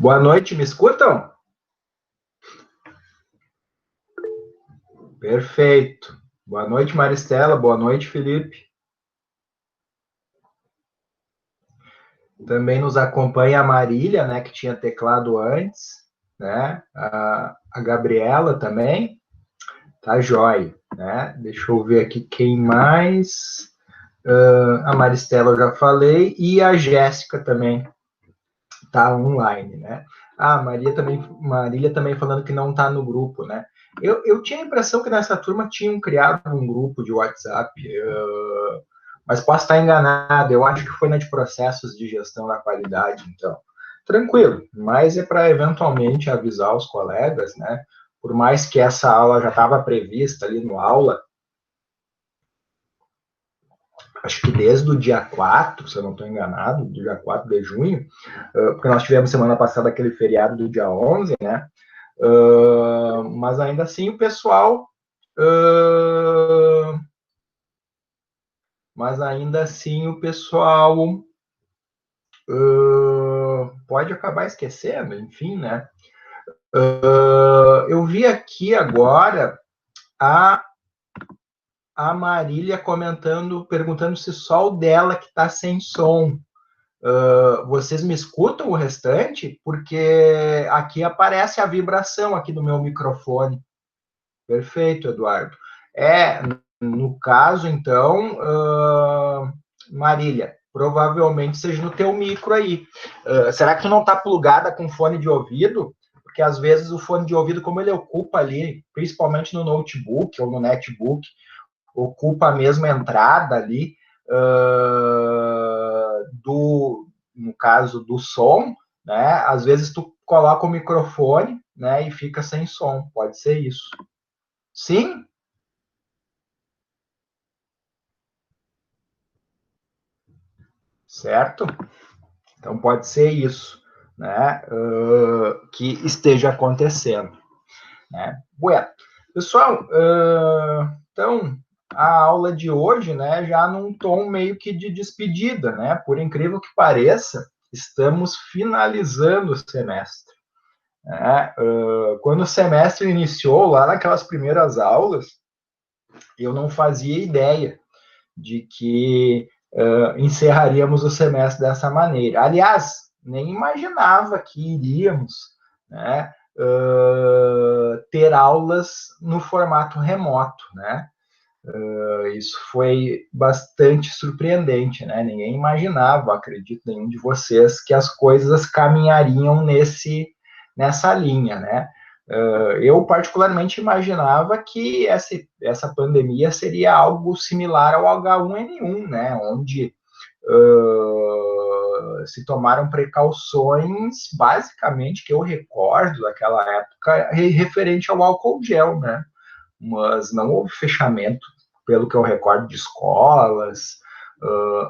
Boa noite, me escutam? Perfeito. Boa noite, Maristela. Boa noite, Felipe. Também nos acompanha a Marília, né, que tinha teclado antes, né? A Gabriela também. Tá jóia, né? Deixa eu ver aqui quem mais. A Maristela eu já falei e a Jéssica também tá online, né? Marília também falando que não tá no grupo, né? Eu tinha a impressão que nessa turma tinham criado um grupo de WhatsApp, mas posso estar enganado. Eu acho que foi na de processos de gestão da qualidade, então. Tranquilo, mas é para eventualmente avisar os colegas, né? Por mais que essa aula já estava prevista ali no aula, acho que desde o dia 4, se eu não estou enganado, do dia 4 de junho, porque nós tivemos semana passada aquele feriado do dia 11, né? Mas ainda assim o pessoal. Uh, mas ainda assim o pessoal pode acabar esquecendo, enfim, né? Eu vi aqui agora a Marília comentando, perguntando se só o dela que está sem som. Vocês me escutam o restante? Porque aqui aparece a vibração aqui do meu microfone. Perfeito, Eduardo. No caso, então, Marília, provavelmente seja no teu micro aí. Será que tu não está plugada com fone de ouvido? Porque às vezes o fone de ouvido, como ele ocupa ali, principalmente no notebook ou no netbook, ocupa a mesma entrada ali no caso do som, né? Às vezes tu coloca o microfone, né, e fica sem som. Pode ser isso. Sim? Certo? Então pode ser isso, né, que esteja acontecendo, né? Bueno, pessoal, então a aula de hoje, né, já num tom meio que de despedida, né? Por incrível que pareça, estamos finalizando o semestre. Né? Quando o semestre iniciou, lá naquelas primeiras aulas, eu não fazia ideia de que encerraríamos o semestre dessa maneira. Aliás, nem imaginava que iríamos, né, ter aulas no formato remoto, né? Isso foi bastante surpreendente, né? Ninguém imaginava, acredito nenhum de vocês, que as coisas caminhariam nessa linha, né? Eu particularmente imaginava que essa pandemia seria algo similar ao H1N1, né? Onde se tomaram precauções, basicamente, que eu recordo daquela época, referente ao álcool gel, né? Mas não houve fechamento, pelo que eu recordo, de escolas,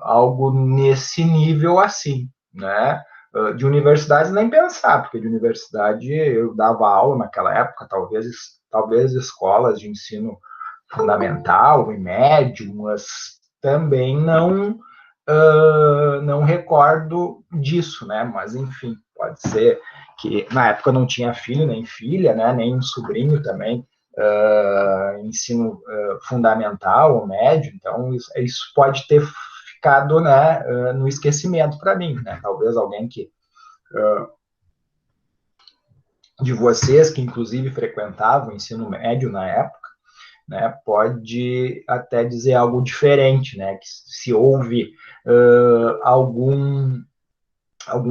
algo nesse nível assim, né? De universidades nem pensar, porque de universidade eu dava aula naquela época, talvez escolas de ensino fundamental e médio, mas também não recordo disso, né? Mas enfim, pode ser que na época não tinha filho nem filha, né? Nem um sobrinho também, ensino fundamental ou médio, então isso pode ter ficado, né, no esquecimento para mim, né? Talvez alguém de vocês que inclusive frequentavam o ensino médio na época, né, pode até dizer algo diferente, né? Que se houve algum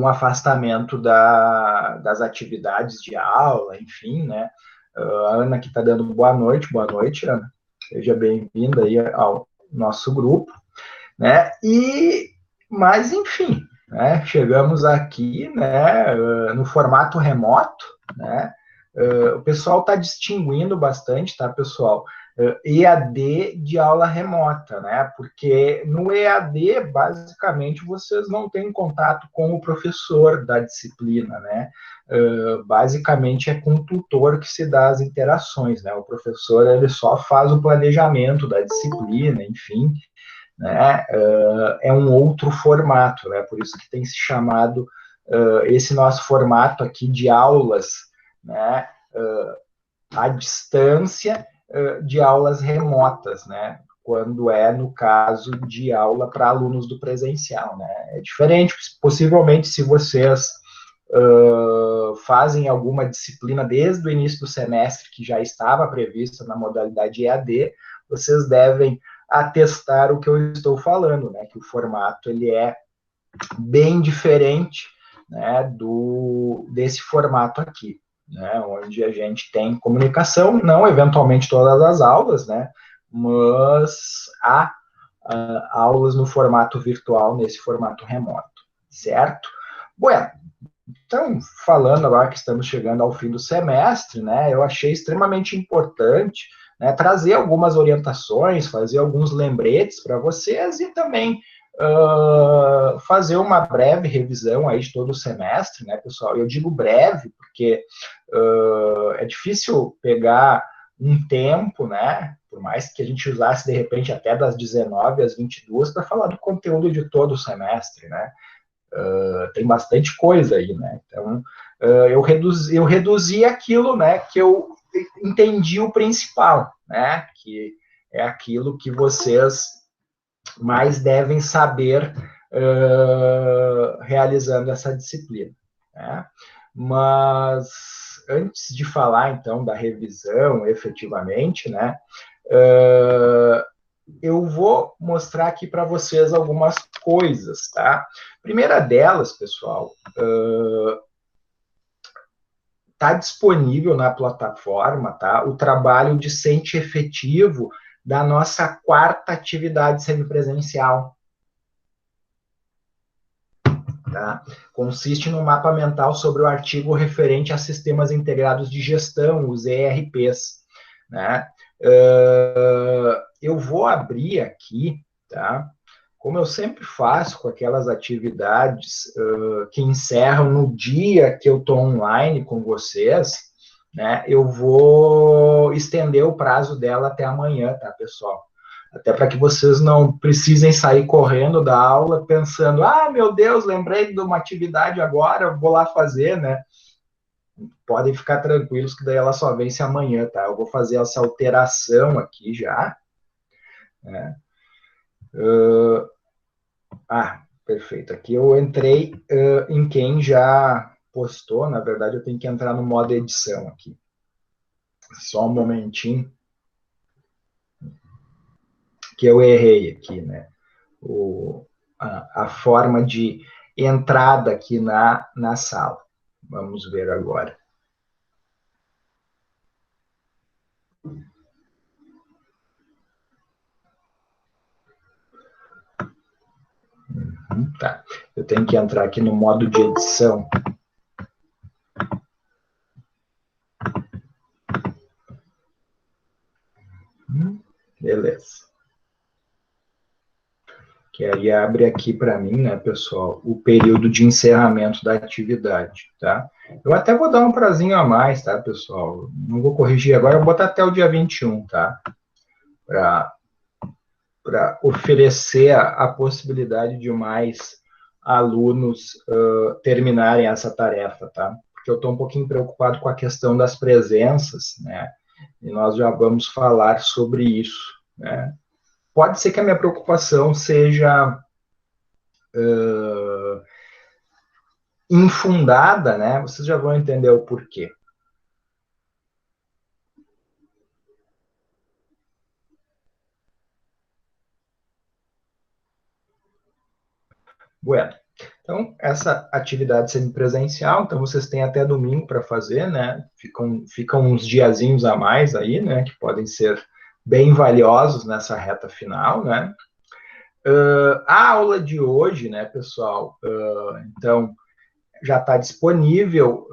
afastamento das atividades de aula, enfim, né? A Ana que está dando boa noite, Ana. Seja bem-vinda aí ao nosso grupo, né? Mas, enfim, né? Chegamos aqui, né? No formato remoto, né? O pessoal está distinguindo bastante, tá, pessoal? EAD de aula remota, né? Porque no EAD, basicamente, vocês não têm contato com o professor da disciplina, né? Basicamente é com o tutor que se dá as interações, né? O professor ele só faz o planejamento da disciplina, enfim, né? É um outro formato, né? Por isso que tem se chamado esse nosso formato aqui de aulas, né, à distância, de aulas remotas, né, quando é, no caso, de aula para alunos do presencial, né, é diferente, possivelmente, se vocês fazem alguma disciplina desde o início do semestre que já estava prevista na modalidade EAD, vocês devem atestar o que eu estou falando, né, que o formato ele é bem diferente, né, desse formato aqui, né, onde a gente tem comunicação, não eventualmente todas as aulas, né, mas há aulas no formato virtual, nesse formato remoto, certo? Bueno, então, falando agora que estamos chegando ao fim do semestre, né, eu achei extremamente importante, né, trazer algumas orientações, fazer alguns lembretes para vocês e também fazer uma breve revisão aí de todo o semestre, né, pessoal? Eu digo breve porque é difícil pegar um tempo, né, por mais que a gente usasse, de repente, até das 19 às 22 para falar do conteúdo de todo o semestre, né? Tem bastante coisa aí, né? Então, eu reduzi aquilo, né, que eu entendi o principal, né, que é aquilo que vocês mais devem saber realizando essa disciplina, né? Mas antes de falar, então, da revisão, efetivamente, né, eu vou mostrar aqui para vocês algumas coisas, tá? Primeira delas, pessoal, está disponível na plataforma, tá? O trabalho discente efetivo da nossa quarta atividade semipresencial. Tá? Consiste no mapa mental sobre o artigo referente a sistemas integrados de gestão, os ERPs. Né? Eu vou abrir aqui, tá? Como eu sempre faço com aquelas atividades que encerram no dia que eu estou online com vocês, né? Eu vou estender o prazo dela até amanhã, tá, pessoal? Até para que vocês não precisem sair correndo da aula pensando, ah, meu Deus, lembrei de uma atividade agora, vou lá fazer, né? Podem ficar tranquilos que daí ela só vence amanhã, tá? Eu vou fazer essa alteração aqui já, né? Perfeito. Aqui eu entrei em quem já postou, na verdade eu tenho que entrar no modo edição aqui. Só um momentinho. Que eu errei aqui, né? A forma de entrada aqui na sala. Vamos ver agora. Tá. Eu tenho que entrar aqui no modo de edição. Beleza. Que aí abre aqui para mim, né, pessoal, o período de encerramento da atividade, tá? Eu até vou dar um prazinho a mais, tá, pessoal? Não vou corrigir agora, eu vou botar até o dia 21, tá? Para oferecer a possibilidade de mais alunos terminarem essa tarefa, tá? Porque eu estou um pouquinho preocupado com a questão das presenças, né? E nós já vamos falar sobre isso, né? Pode ser que a minha preocupação seja infundada, né? Vocês já vão entender o porquê. Bueno, então, essa atividade semipresencial, então vocês têm até domingo para fazer, né? Ficam uns diazinhos a mais aí, né? Que podem ser bem valiosos nessa reta final, né? A aula de hoje, né, pessoal? Então, já está disponível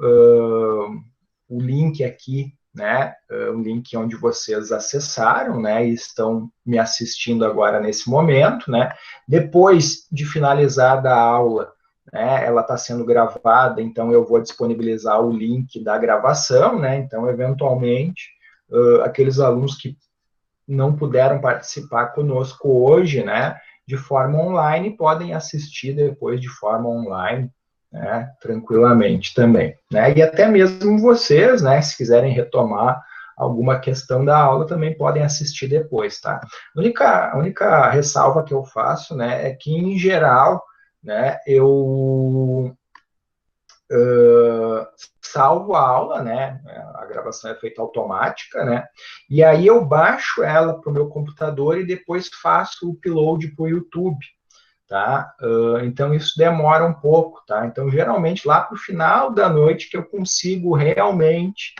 o link aqui, né? O link onde vocês acessaram, né? E estão me assistindo agora nesse momento, né? Depois de finalizada a aula, né? Ela está sendo gravada, então eu vou disponibilizar o link da gravação, né? Então, eventualmente, aqueles alunos que não puderam participar conosco hoje, né? De forma online, podem assistir depois de forma online né, tranquilamente também, né, e até mesmo vocês, né, se quiserem retomar alguma questão da aula, também podem assistir depois, tá? A única ressalva que eu faço, né, é que, em geral, né, eu salvo a aula, né, a gravação é feita automática, né, e aí eu baixo ela para o meu computador e depois faço o upload para o YouTube, tá? Então isso demora um pouco, tá? Então geralmente lá para o final da noite que eu consigo realmente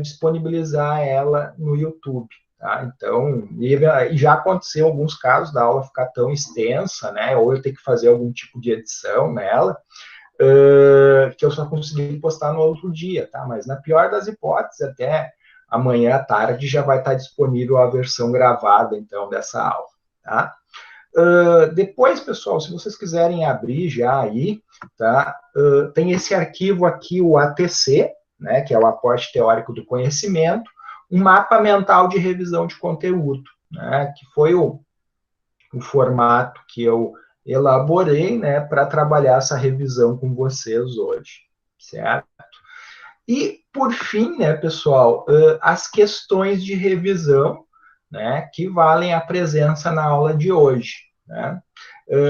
disponibilizar ela no YouTube, tá? Então, e já aconteceu alguns casos da aula ficar tão extensa, né? Ou eu ter que fazer algum tipo de edição nela, que eu só consegui postar no outro dia, tá? Mas na pior das hipóteses, até amanhã à tarde já vai estar disponível a versão gravada, então, dessa aula, tá? Depois, pessoal, se vocês quiserem abrir já aí, tá? Tem esse arquivo aqui, o ATC, né, que é o aporte teórico do conhecimento, um mapa mental de revisão de conteúdo, né, que foi o formato que eu elaborei, né, para trabalhar essa revisão com vocês hoje, certo? E, por fim, né, pessoal, as questões de revisão, né, que valem a presença na aula de hoje, né?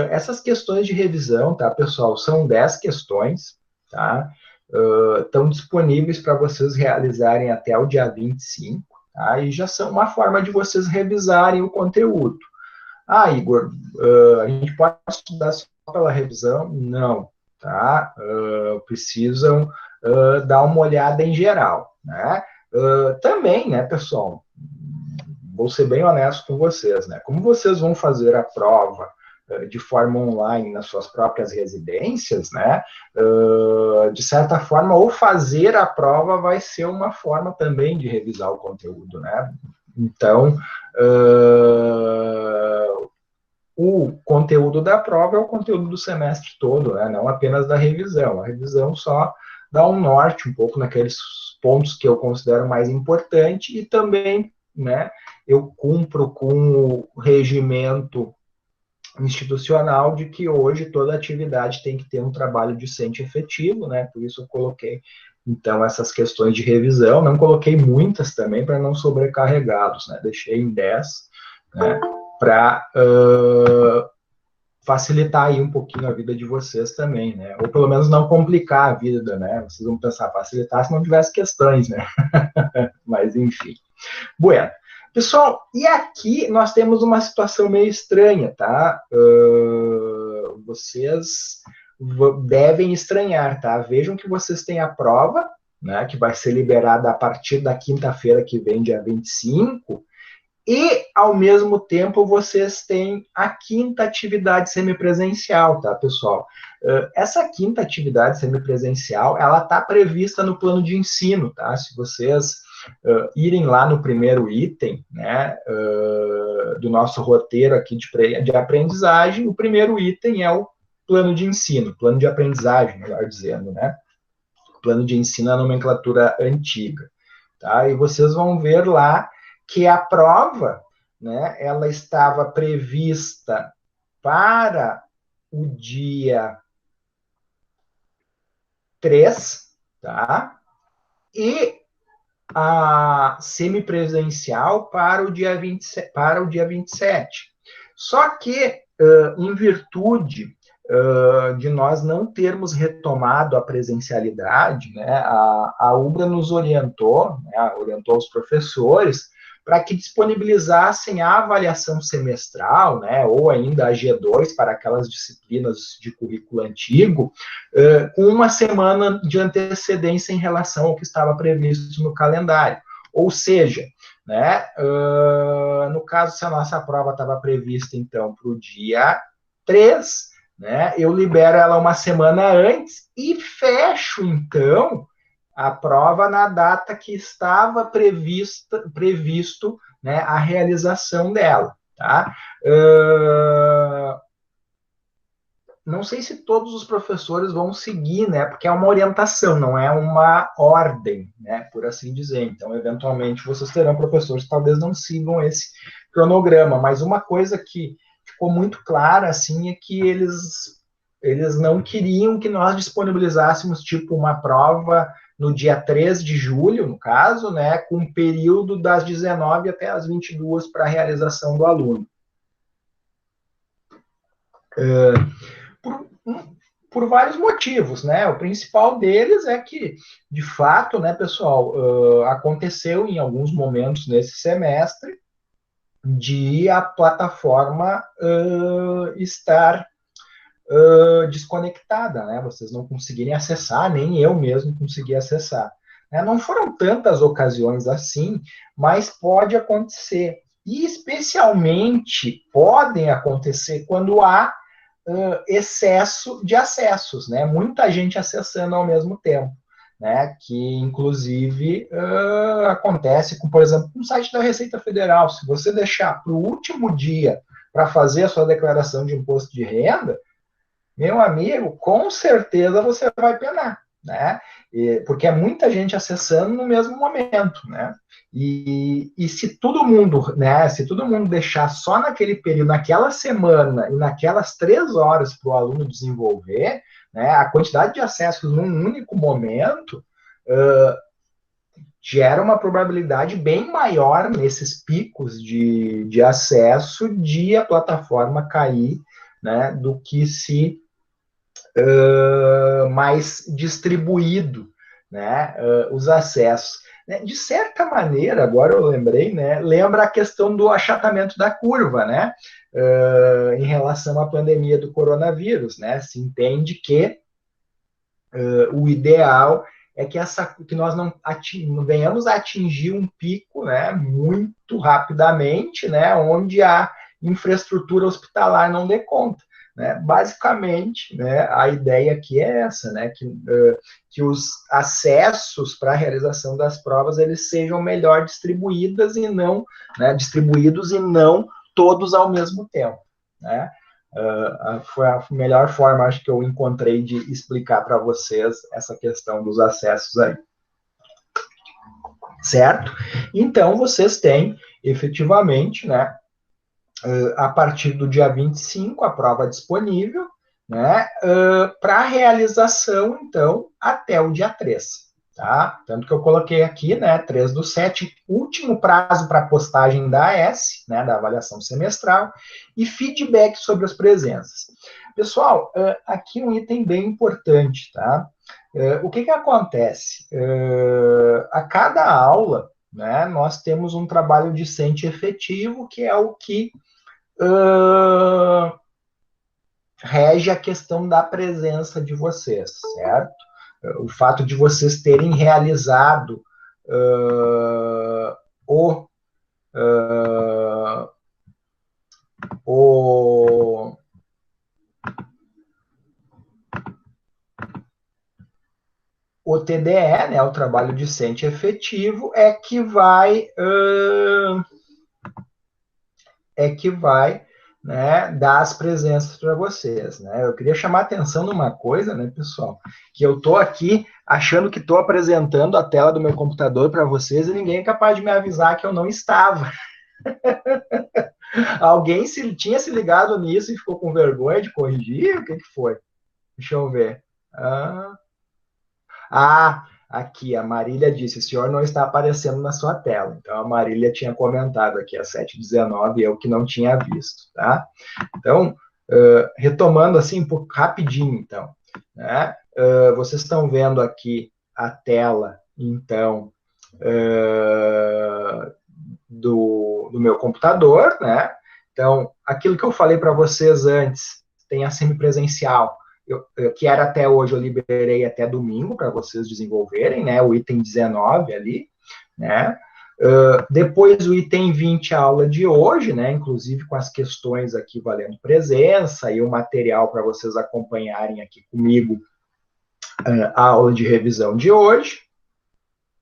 Essas questões de revisão, tá, pessoal, são 10 questões, tá? Estão disponíveis para vocês realizarem até o dia 25, tá? E já são uma forma de vocês revisarem o conteúdo. Ah, Igor, a gente pode estudar só pela revisão? Não, tá? Precisam dar uma olhada em geral, né? Também, né, pessoal, vou ser bem honesto com vocês, né? Como vocês vão fazer a prova de forma online nas suas próprias residências, né? De certa forma, ou fazer a prova vai ser uma forma também de revisar o conteúdo, né? Então, o conteúdo da prova é o conteúdo do semestre todo, né? Não apenas da revisão. A revisão só dá um norte um pouco naqueles pontos que eu considero mais importante e também, né, eu cumpro com o regimento institucional de que hoje toda atividade tem que ter um trabalho discente efetivo, né? Por isso eu coloquei, então, essas questões de revisão. Não coloquei muitas também para não sobrecarregá-los, né? Deixei em 10, né? Para facilitar aí um pouquinho a vida de vocês também, né? Ou pelo menos não complicar a vida, né? Vocês vão pensar, facilitar se não tivesse questões, né? Mas enfim. Bueno. Pessoal, e aqui nós temos uma situação meio estranha, tá? Vocês devem estranhar, tá? Vejam que vocês têm a prova, né? Que vai ser liberada a partir da quinta-feira que vem, dia 25, e, ao mesmo tempo, vocês têm a quinta atividade semipresencial, tá, pessoal? Essa quinta atividade semipresencial, ela está prevista no plano de ensino, tá? Se vocês irem lá no primeiro item, né, do nosso roteiro aqui de aprendizagem, o primeiro item é o plano de ensino, plano de aprendizagem, melhor dizendo, né? Plano de ensino é a nomenclatura antiga, tá? E vocês vão ver lá que a prova, né, ela estava prevista para o dia 3, tá? E a semipresencial para o dia 27. Só que, em virtude de nós não termos retomado a presencialidade, né, a UBRA nos orientou, né, orientou os professores para que disponibilizassem a avaliação semestral, né, ou ainda a G2 para aquelas disciplinas de currículo antigo, com uma semana de antecedência em relação ao que estava previsto no calendário. Ou seja, né, no caso, se a nossa prova estava prevista, então, para o dia 3, né, eu libero ela uma semana antes e fecho, então, a prova na data que estava previsto, né, a realização dela, tá? Não sei se todos os professores vão seguir, né, porque é uma orientação, não é uma ordem, né, por assim dizer. Então, eventualmente, vocês terão professores que talvez não sigam esse cronograma, mas uma coisa que ficou muito clara, assim, é que eles eles não queriam que nós disponibilizássemos, tipo, uma prova no dia 3 de julho, no caso, né, com um período das 19 até as 22 para a realização do aluno. Por vários motivos, né? O principal deles é que, de fato, né, pessoal, aconteceu em alguns momentos nesse semestre de a plataforma estar desconectada, né? Vocês não conseguirem acessar, nem eu mesmo consegui acessar. Não foram tantas ocasiões assim, mas pode acontecer. E especialmente podem acontecer quando há excesso de acessos, né? Muita gente acessando ao mesmo tempo, né? Que inclusive acontece com, por exemplo, no site da Receita Federal. Se você deixar para o último dia para fazer a sua declaração de imposto de renda, meu amigo, com certeza você vai penar, né? Porque é muita gente acessando no mesmo momento, né? E se todo mundo, né? Se todo mundo deixar só naquele período, naquela semana e naquelas 3 horas para o aluno desenvolver, né? A quantidade de acessos num único momento gera uma probabilidade bem maior nesses picos de acesso de a plataforma cair, né? Do que se mais distribuído, né, os acessos. De certa maneira, agora eu lembrei, né, lembra a questão do achatamento da curva, né, em relação à pandemia do coronavírus, né, se entende que o ideal é que nós não venhamos a atingir um pico, né, muito rapidamente, né, onde a infraestrutura hospitalar não dê conta. Né? Basicamente, né, a ideia aqui é essa, né, que os acessos para a realização das provas eles sejam melhor distribuídos e não todos ao mesmo tempo. Né? Foi a melhor forma, acho que eu encontrei de explicar para vocês essa questão dos acessos aí. Certo? Então, vocês têm, efetivamente, né, a partir do dia 25, a prova disponível, né, para realização, então, até o dia 3. Tá? Tanto que eu coloquei aqui, né, 3/7, último prazo para postagem da AS, né, da avaliação semestral, e feedback sobre as presenças. Pessoal, aqui um item bem importante, tá? O que acontece? A cada aula, né, nós temos um trabalho discente efetivo, que é o que rege a questão da presença de vocês, certo? O fato de vocês terem realizado o TDE, né, o trabalho discente efetivo, é que vai né, dar as presenças para vocês, né? Eu queria chamar a atenção numa coisa, né, pessoal, que eu tô aqui achando que estou apresentando a tela do meu computador para vocês e ninguém é capaz de me avisar que eu não estava. Alguém tinha se ligado nisso e ficou com vergonha de corrigir? O que foi? Deixa eu ver. Aqui, a Marília disse, o senhor não está aparecendo na sua tela. Então, a Marília tinha comentado aqui, às 7h19, eu que não tinha visto, tá? Então, retomando assim, rapidinho, então, né? Vocês estão vendo aqui a tela, então, do meu computador, né? Então, aquilo que eu falei para vocês antes, tem a semipresencial, que era até hoje, eu liberei até domingo para vocês desenvolverem, né, o item 19 ali, né, depois o item 20, a aula de hoje, né, inclusive com as questões aqui valendo presença e o material para vocês acompanharem aqui comigo a aula de revisão de hoje,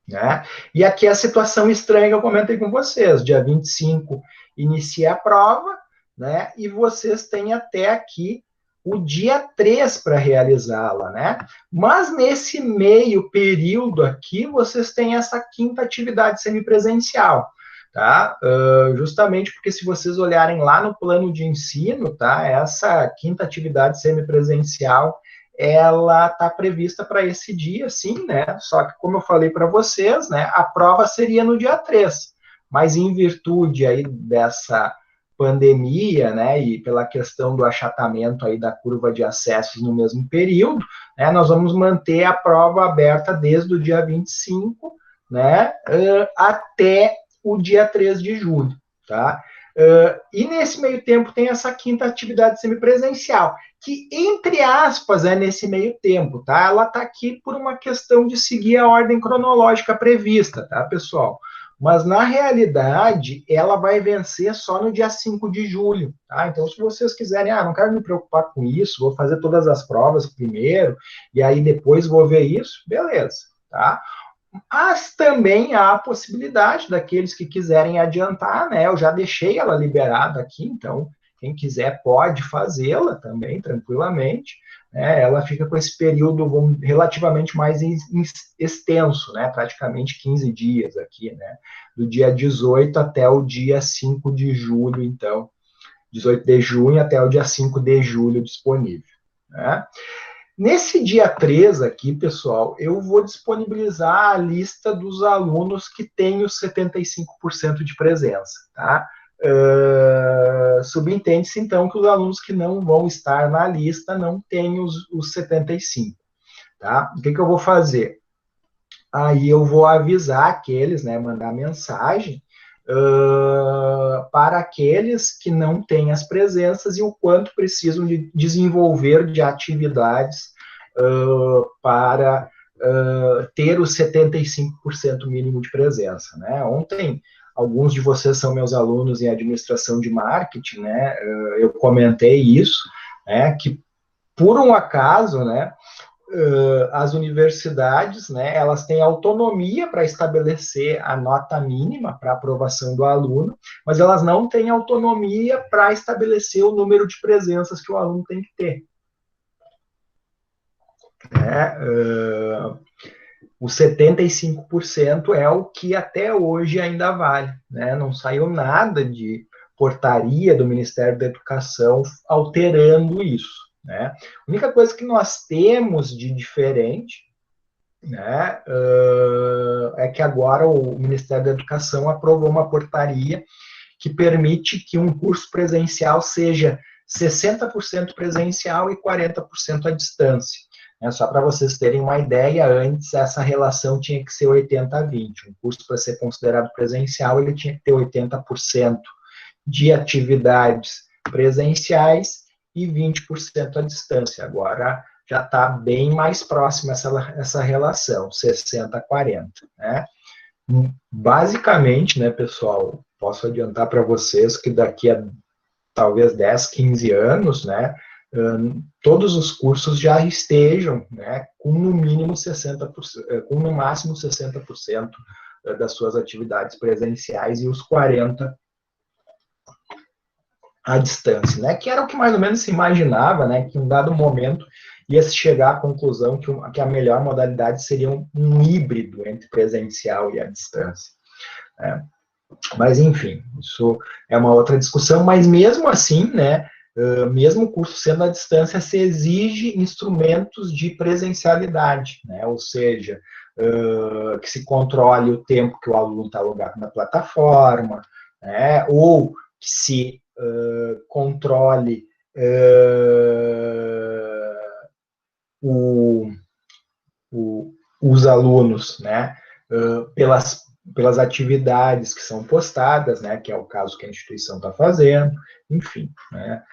né, e aqui a situação estranha que eu comentei com vocês, dia 25 inicia a prova, né, e vocês têm até aqui o dia 3 para realizá-la, né? Mas nesse meio período aqui, vocês têm essa quinta atividade semipresencial. tá? Justamente porque se vocês olharem lá no plano de ensino, tá? Essa quinta atividade semipresencial, ela está prevista para esse dia, sim, né? Só que, como eu falei para vocês, né, a prova seria no dia 3, mas em virtude aí dessa pandemia, né, e pela questão do achatamento aí da curva de acessos no mesmo período, né, nós vamos manter a prova aberta desde o dia 25, né, até o dia 3 de julho, tá? E nesse meio tempo tem essa quinta atividade semipresencial, que, entre aspas, é nesse meio tempo, tá? Ela está aqui por uma questão de seguir a ordem cronológica prevista, tá, pessoal? Mas, na realidade, ela vai vencer só no dia 5 de julho, tá? Então, se vocês quiserem, não quero me preocupar com isso, vou fazer todas as provas primeiro, e aí depois vou ver isso, beleza, tá? Mas também há a possibilidade daqueles que quiserem adiantar, né? Eu já deixei ela liberada aqui, então quem quiser pode fazê-la também, tranquilamente. Né? Ela fica com esse período relativamente mais extenso, né? Praticamente 15 dias aqui, né? Do dia 18 até o dia 5 de julho, então. 18 de junho até o dia 5 de julho disponível. Né? Nesse dia 3 aqui, pessoal, eu vou disponibilizar a lista dos alunos que têm os 75% de presença, tá? Subentende-se, então, que os alunos que não vão estar na lista não têm os 75, tá? O que eu vou fazer? Aí eu vou avisar aqueles, né, mandar mensagem para aqueles que não têm as presenças e o quanto precisam de desenvolver de atividades para ter os 75% mínimo de presença. Né? Ontem, alguns de vocês são meus alunos em administração de marketing, né? Eu comentei isso, né, que por um acaso, né, as universidades, né, elas têm autonomia para estabelecer a nota mínima para aprovação do aluno, mas elas não têm autonomia para estabelecer o número de presenças que o aluno tem que ter. Os 75% é o que até hoje ainda vale, né? Não saiu nada de portaria do Ministério da Educação alterando isso. Né? A única coisa que nós temos de diferente, né, é que agora o Ministério da Educação aprovou uma portaria que permite que um curso presencial seja 60% presencial e 40% à distância. Só para vocês terem uma ideia, antes essa relação tinha que ser 80-20. Um curso, para ser considerado presencial, ele tinha que ter 80% de atividades presenciais e 20% à distância. Agora já está bem mais próxima essa relação, 60-40. Né? Basicamente, né, pessoal, posso adiantar para vocês que daqui a talvez 10, 15 anos, né, todos os cursos já estejam, né, com no mínimo 60%, com no máximo 60% das suas atividades presenciais e os 40% à distância, né, que era o que mais ou menos se imaginava, né, que em um dado momento ia se chegar à conclusão que a melhor modalidade seria um híbrido entre presencial e à distância. Né. Mas, enfim, isso é uma outra discussão, mas mesmo assim, né, mesmo o curso sendo à distância, se exige instrumentos de presencialidade, né, ou seja, que se controle o tempo que o aluno está logado na plataforma, né, ou que se controle os alunos, né, pelas atividades que são postadas, né, que é o caso que a instituição está fazendo, enfim, né,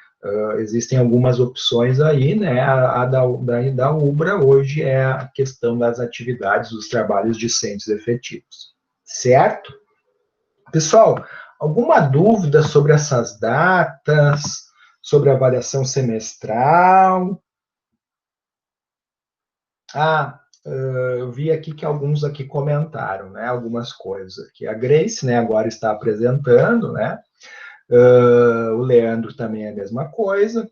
existem algumas opções aí, né, a da UBRA hoje é a questão das atividades, dos trabalhos discentes efetivos, certo? Pessoal, alguma dúvida sobre essas datas, sobre a avaliação semestral? Eu vi aqui que alguns aqui comentaram, né, algumas coisas aqui. A Grace, né, agora está apresentando, né, o Leandro também é a mesma coisa,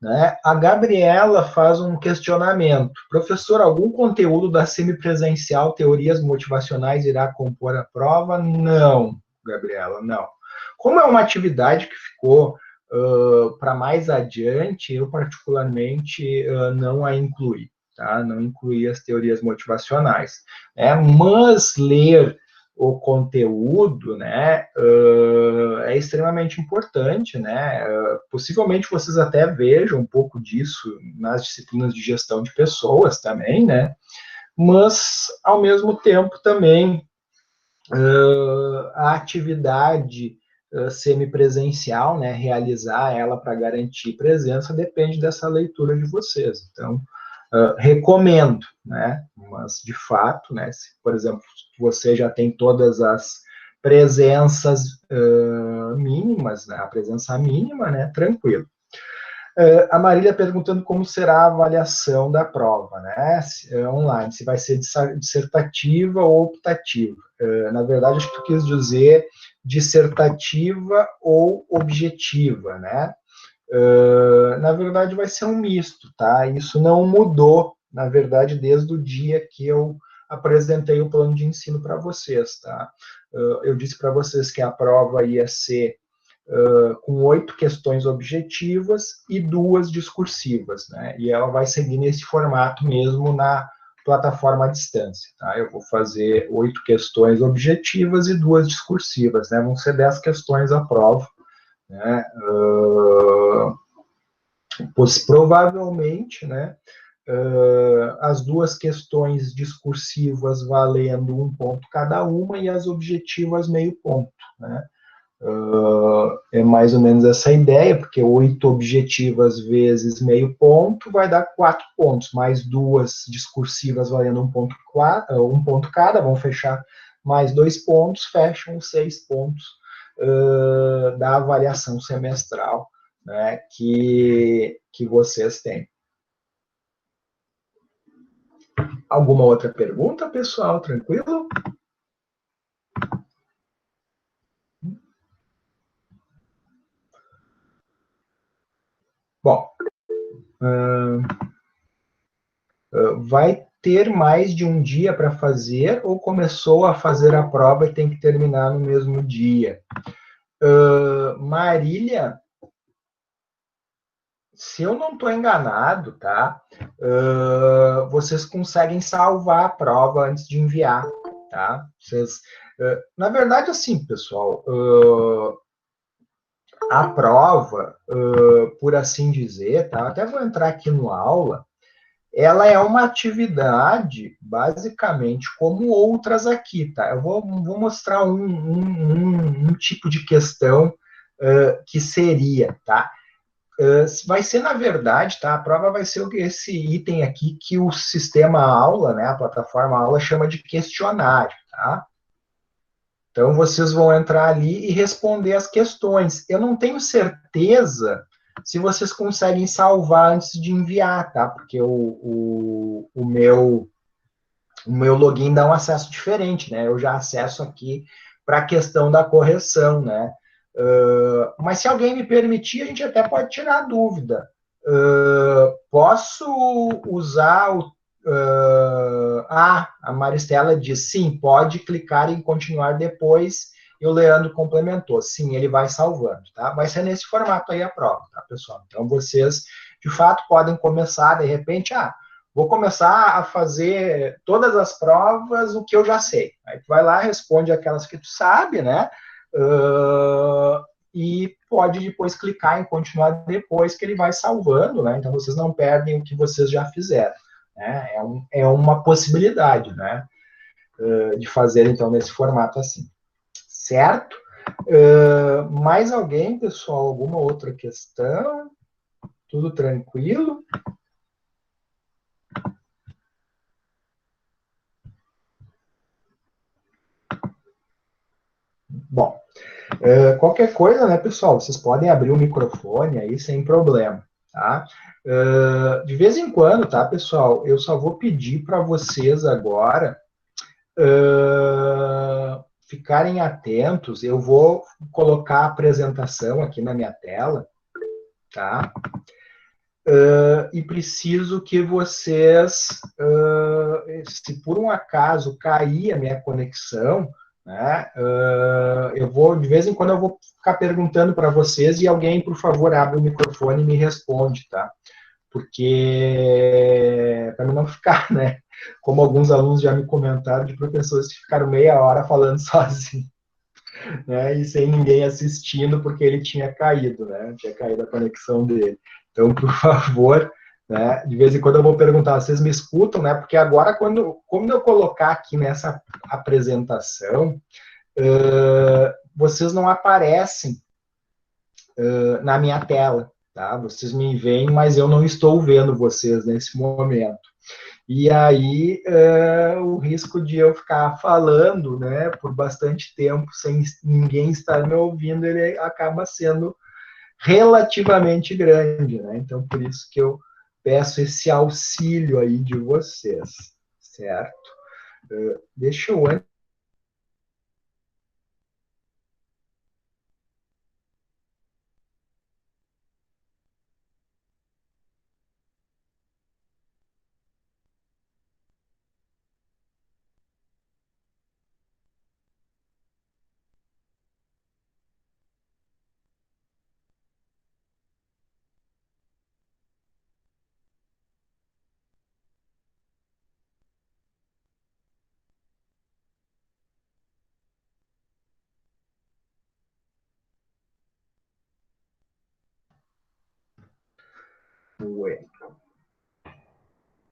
né, a Gabriela faz um questionamento. Professor, algum conteúdo da semipresencial, teorias motivacionais, irá compor a prova? Não, Gabriela, não. Como é uma atividade que ficou para mais adiante, eu particularmente não a incluí, tá? Não incluí as teorias motivacionais. Mas ler o conteúdo, né, é extremamente importante, né? Possivelmente vocês até vejam um pouco disso nas disciplinas de gestão de pessoas também, né? Mas, ao mesmo tempo, também a atividade semipresencial, né, realizar ela para garantir presença, depende dessa leitura de vocês. Então, recomendo, né, mas de fato, né, se, por exemplo, você já tem todas as presenças mínimas, né, a presença mínima, né, tranquilo. A Marília perguntando como será a avaliação da prova, né? Online, se vai ser dissertativa ou optativa. Na verdade, acho que tu quis dizer dissertativa ou objetiva, né? Na verdade, vai ser um misto, tá? Isso não mudou, na verdade, desde o dia que eu apresentei o plano de ensino para vocês, tá? Eu disse para vocês que a prova ia ser com 8 questões objetivas e 2 discursivas, né? E ela vai seguir nesse formato mesmo na plataforma à distância, tá? Eu vou fazer 8 questões objetivas e 2 discursivas, né? Vão ser 10 questões à prova, né? Pois provavelmente, né? As 2 questões discursivas valendo 1 ponto cada uma e as objetivas meio ponto, né? É mais ou menos essa ideia, porque 8 objetivas vezes meio ponto vai dar 4 pontos, mais 2 discursivas valendo 1 ponto cada, vão fechar mais 2 pontos, fecham 6 pontos da avaliação semestral, né, que vocês têm. Alguma outra pergunta, pessoal? Tranquilo? Bom, vai ter mais de um dia para fazer ou começou a fazer a prova e tem que terminar no mesmo dia? Marília, se eu não estou enganado, tá? Vocês conseguem salvar a prova antes de enviar, tá? Vocês, na verdade, assim, pessoal, a prova, por assim dizer, tá? Até vou entrar aqui no aula. Ela é uma atividade, basicamente, como outras aqui, tá? Eu vou mostrar um tipo de questão que seria, tá? Vai ser, na verdade, tá? A prova vai ser esse item aqui que o sistema aula, né? A plataforma aula chama de questionário, tá? Então, vocês vão entrar ali e responder as questões. Eu não tenho certeza se vocês conseguem salvar antes de enviar, tá? Porque o meu login dá um acesso diferente, né? Eu já acesso aqui para a questão da correção, né? Mas se alguém me permitir, a gente até pode tirar a dúvida. Posso usar o a Maristela diz, sim, pode clicar em continuar depois, e o Leandro complementou, sim, ele vai salvando, tá? Vai ser nesse formato aí a prova, tá, pessoal? Então, vocês, de fato, podem começar, de repente, vou começar a fazer todas as provas, o que eu já sei. Aí tu vai lá, responde aquelas que tu sabe, né? E pode depois clicar em continuar depois, que ele vai salvando, né? Então, vocês não perdem o que vocês já fizeram. Né? É uma possibilidade, né? De fazer, então, nesse formato assim. Certo? Mais alguém, pessoal? Alguma outra questão? Tudo tranquilo? Bom, qualquer coisa, né, pessoal? Vocês podem abrir o microfone aí sem problema, tá? De vez em quando, tá, pessoal? Eu só vou pedir para vocês agora ficarem atentos. Eu vou colocar a apresentação aqui na minha tela, tá? E preciso que vocês, se por um acaso cair a minha conexão, né? De vez em quando, eu vou ficar perguntando para vocês e alguém, por favor, abre o microfone e me responde, tá? Porque, para não ficar, né? Como alguns alunos já me comentaram, de professores que ficaram meia hora falando sozinho, né? E sem ninguém assistindo, porque ele tinha caído, né? Tinha caído a conexão dele. Então, por favor, né? De vez em quando eu vou perguntar, vocês me escutam, né? Porque agora, quando eu colocar aqui nessa apresentação, vocês não aparecem na minha tela, tá? Vocês me veem, mas eu não estou vendo vocês nesse momento. E aí, o risco de eu ficar falando, né, por bastante tempo, sem ninguém estar me ouvindo, ele acaba sendo relativamente grande, né? Então, por isso que eu peço esse auxílio aí de vocês, certo? Deixa eu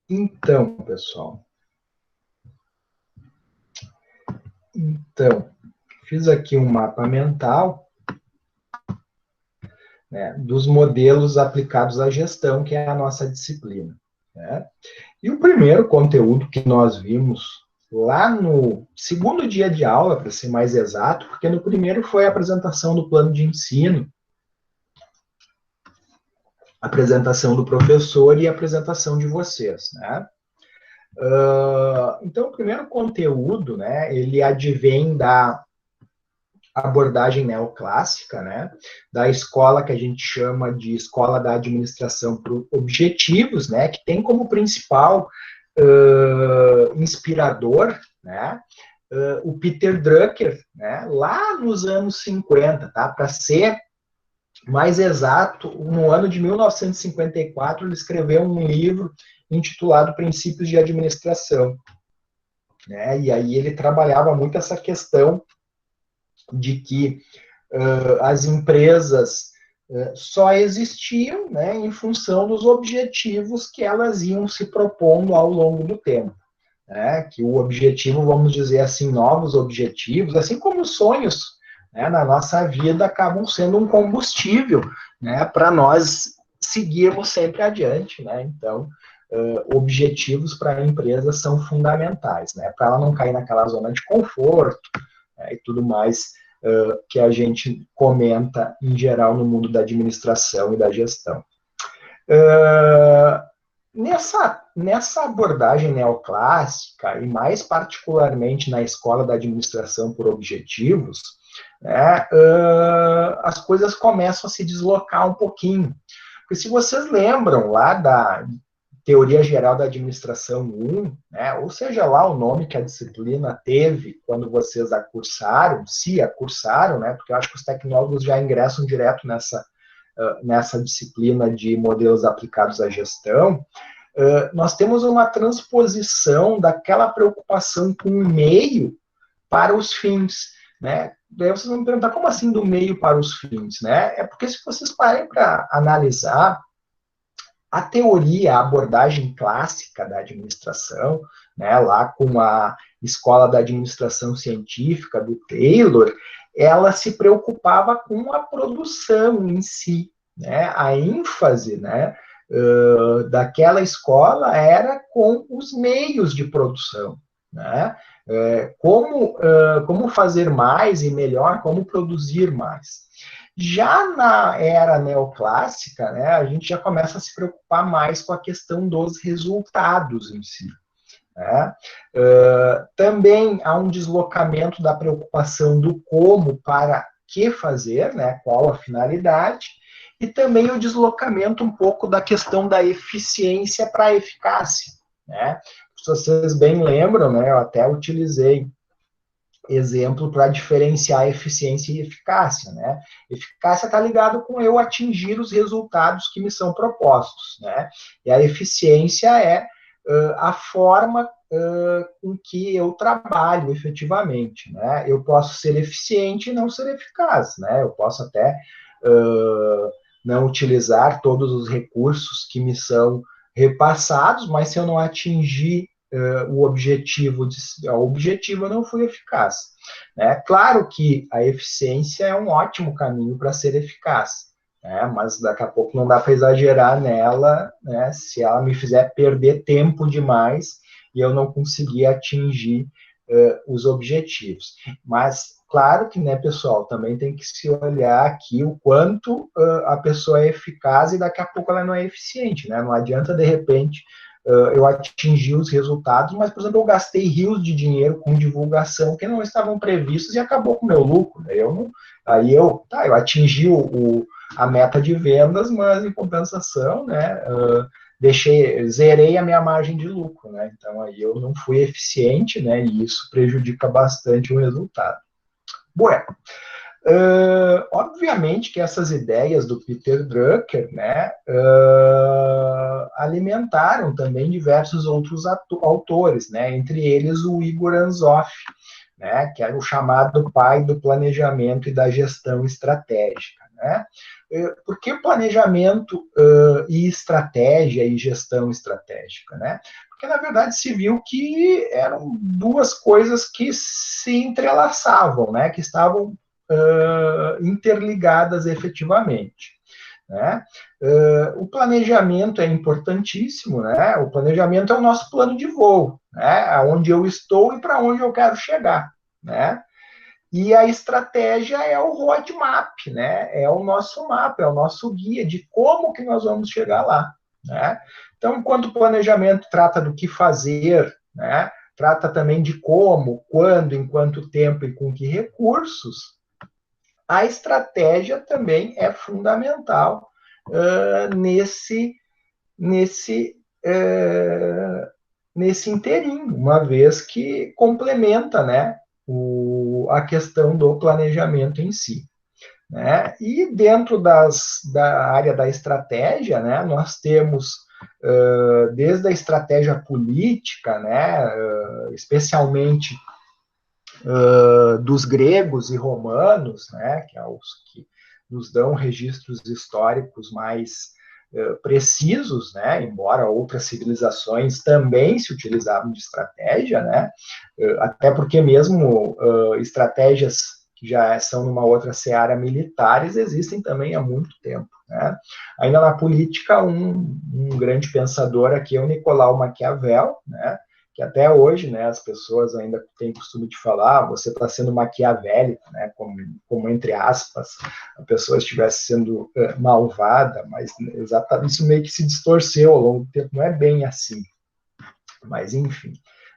Então, pessoal, fiz aqui um mapa mental, né, dos modelos aplicados à gestão, que é a nossa disciplina, né? E o primeiro conteúdo que nós vimos lá no segundo dia de aula, para ser mais exato, porque no primeiro foi a apresentação do plano de ensino, a apresentação do professor e a apresentação de vocês, né? Então, o primeiro conteúdo, né, ele advém da abordagem neoclássica, né, da escola que a gente chama de escola da administração por objetivos, né, que tem como principal inspirador, né, o Peter Drucker, né, lá nos anos 50, tá, para ser mais exato, no ano de 1954, ele escreveu um livro intitulado Princípios de Administração, né, e aí ele trabalhava muito essa questão de que as empresas só existiam, né, em função dos objetivos que elas iam se propondo ao longo do tempo. Né, que o objetivo, vamos dizer assim, novos objetivos, assim como os sonhos, né, na nossa vida acabam sendo um combustível, né, para nós seguirmos sempre adiante. Né? Então, objetivos para a empresa são fundamentais, né, para ela não cair naquela zona de conforto, né, e tudo mais que a gente comenta em geral no mundo da administração e da gestão. Nessa abordagem neoclássica, e mais particularmente na escola da administração por objetivos, né, as coisas começam a se deslocar um pouquinho. Porque se vocês lembram lá da Teoria Geral da Administração 1, né, ou seja lá o nome que a disciplina teve quando vocês a cursaram, se a cursaram, né, porque eu acho que os tecnólogos já ingressam direto nessa disciplina de modelos aplicados à gestão, nós temos uma transposição daquela preocupação com o meio para os fins, né? Daí vocês vão me perguntar, como assim do meio para os fins, né? É porque se vocês parem para analisar a teoria, a abordagem clássica da administração, né, lá com a escola da administração científica do Taylor, ela se preocupava com a produção em si, né, a ênfase, né, daquela escola era com os meios de produção, né, como fazer mais e melhor, como produzir mais. Já na era neoclássica, né, a gente já começa a se preocupar mais com a questão dos resultados em si. Né? Também há um deslocamento da preocupação do como para que fazer, né, qual a finalidade, e também o deslocamento um pouco da questão da eficiência para a eficácia. Né? Se vocês bem lembram, né, eu até utilizei exemplo para diferenciar eficiência e eficácia, né? Eficácia está ligado com eu atingir os resultados que me são propostos, né? E a eficiência é a forma com que eu trabalho efetivamente, né? Eu posso ser eficiente e não ser eficaz, né? Eu posso até não utilizar todos os recursos que me são repassados, mas se eu não atingir o objetivo, o objetivo eu não fui eficaz. Né? Claro que a eficiência é um ótimo caminho para ser eficaz, né? Mas daqui a pouco não dá para exagerar nela, né? Se ela me fizer perder tempo demais e eu não conseguir atingir os objetivos. Mas, claro que, né, pessoal, também tem que se olhar aqui o quanto a pessoa é eficaz e daqui a pouco ela não é eficiente, né? Não adianta, de repente, eu atingi os resultados, mas, por exemplo, eu gastei rios de dinheiro com divulgação que não estavam previstos e acabou com o meu lucro. Né? Eu atingi a meta de vendas, mas, em compensação, né, zerei a minha margem de lucro, né? Então aí eu não fui eficiente, né? E isso prejudica bastante o resultado. Bueno, obviamente que essas ideias do Peter Drucker, né, alimentaram também diversos outros autores, né? Entre eles o Igor Anzoff, né? Que era o chamado pai do planejamento e da gestão estratégica, né? Por que planejamento e estratégia e gestão estratégica, né? Porque, na verdade, se viu que eram duas coisas que se entrelaçavam, né? Que estavam interligadas efetivamente. Né? O planejamento é importantíssimo, né? O planejamento é o nosso plano de voo, né? Onde eu estou e para onde eu quero chegar, né? E a estratégia é o roadmap, né? É o nosso mapa, é o nosso guia de como que nós vamos chegar lá, né? Então, enquanto o planejamento trata do que fazer, né? Trata também de como, quando, em quanto tempo e com que recursos, a estratégia também é fundamental nesse inteirinho, uma vez que complementa, né, a questão do planejamento em si. Né? E dentro da área da estratégia, né, nós temos desde a estratégia política, né, especialmente dos gregos e romanos, né, que é os que nos dão registros históricos mais precisos, né, embora outras civilizações também se utilizavam de estratégia, né, até porque mesmo estratégias que já são numa outra seara militares existem também há muito tempo. Né. Ainda na política, um grande pensador aqui é o Nicolau Maquiavel, né, que até hoje, né, as pessoas ainda têm costume de falar, você está sendo maquiavélico, né, como entre aspas, a pessoa estivesse sendo malvada, mas exatamente isso meio que se distorceu ao longo do tempo, não é bem assim. Mas, enfim,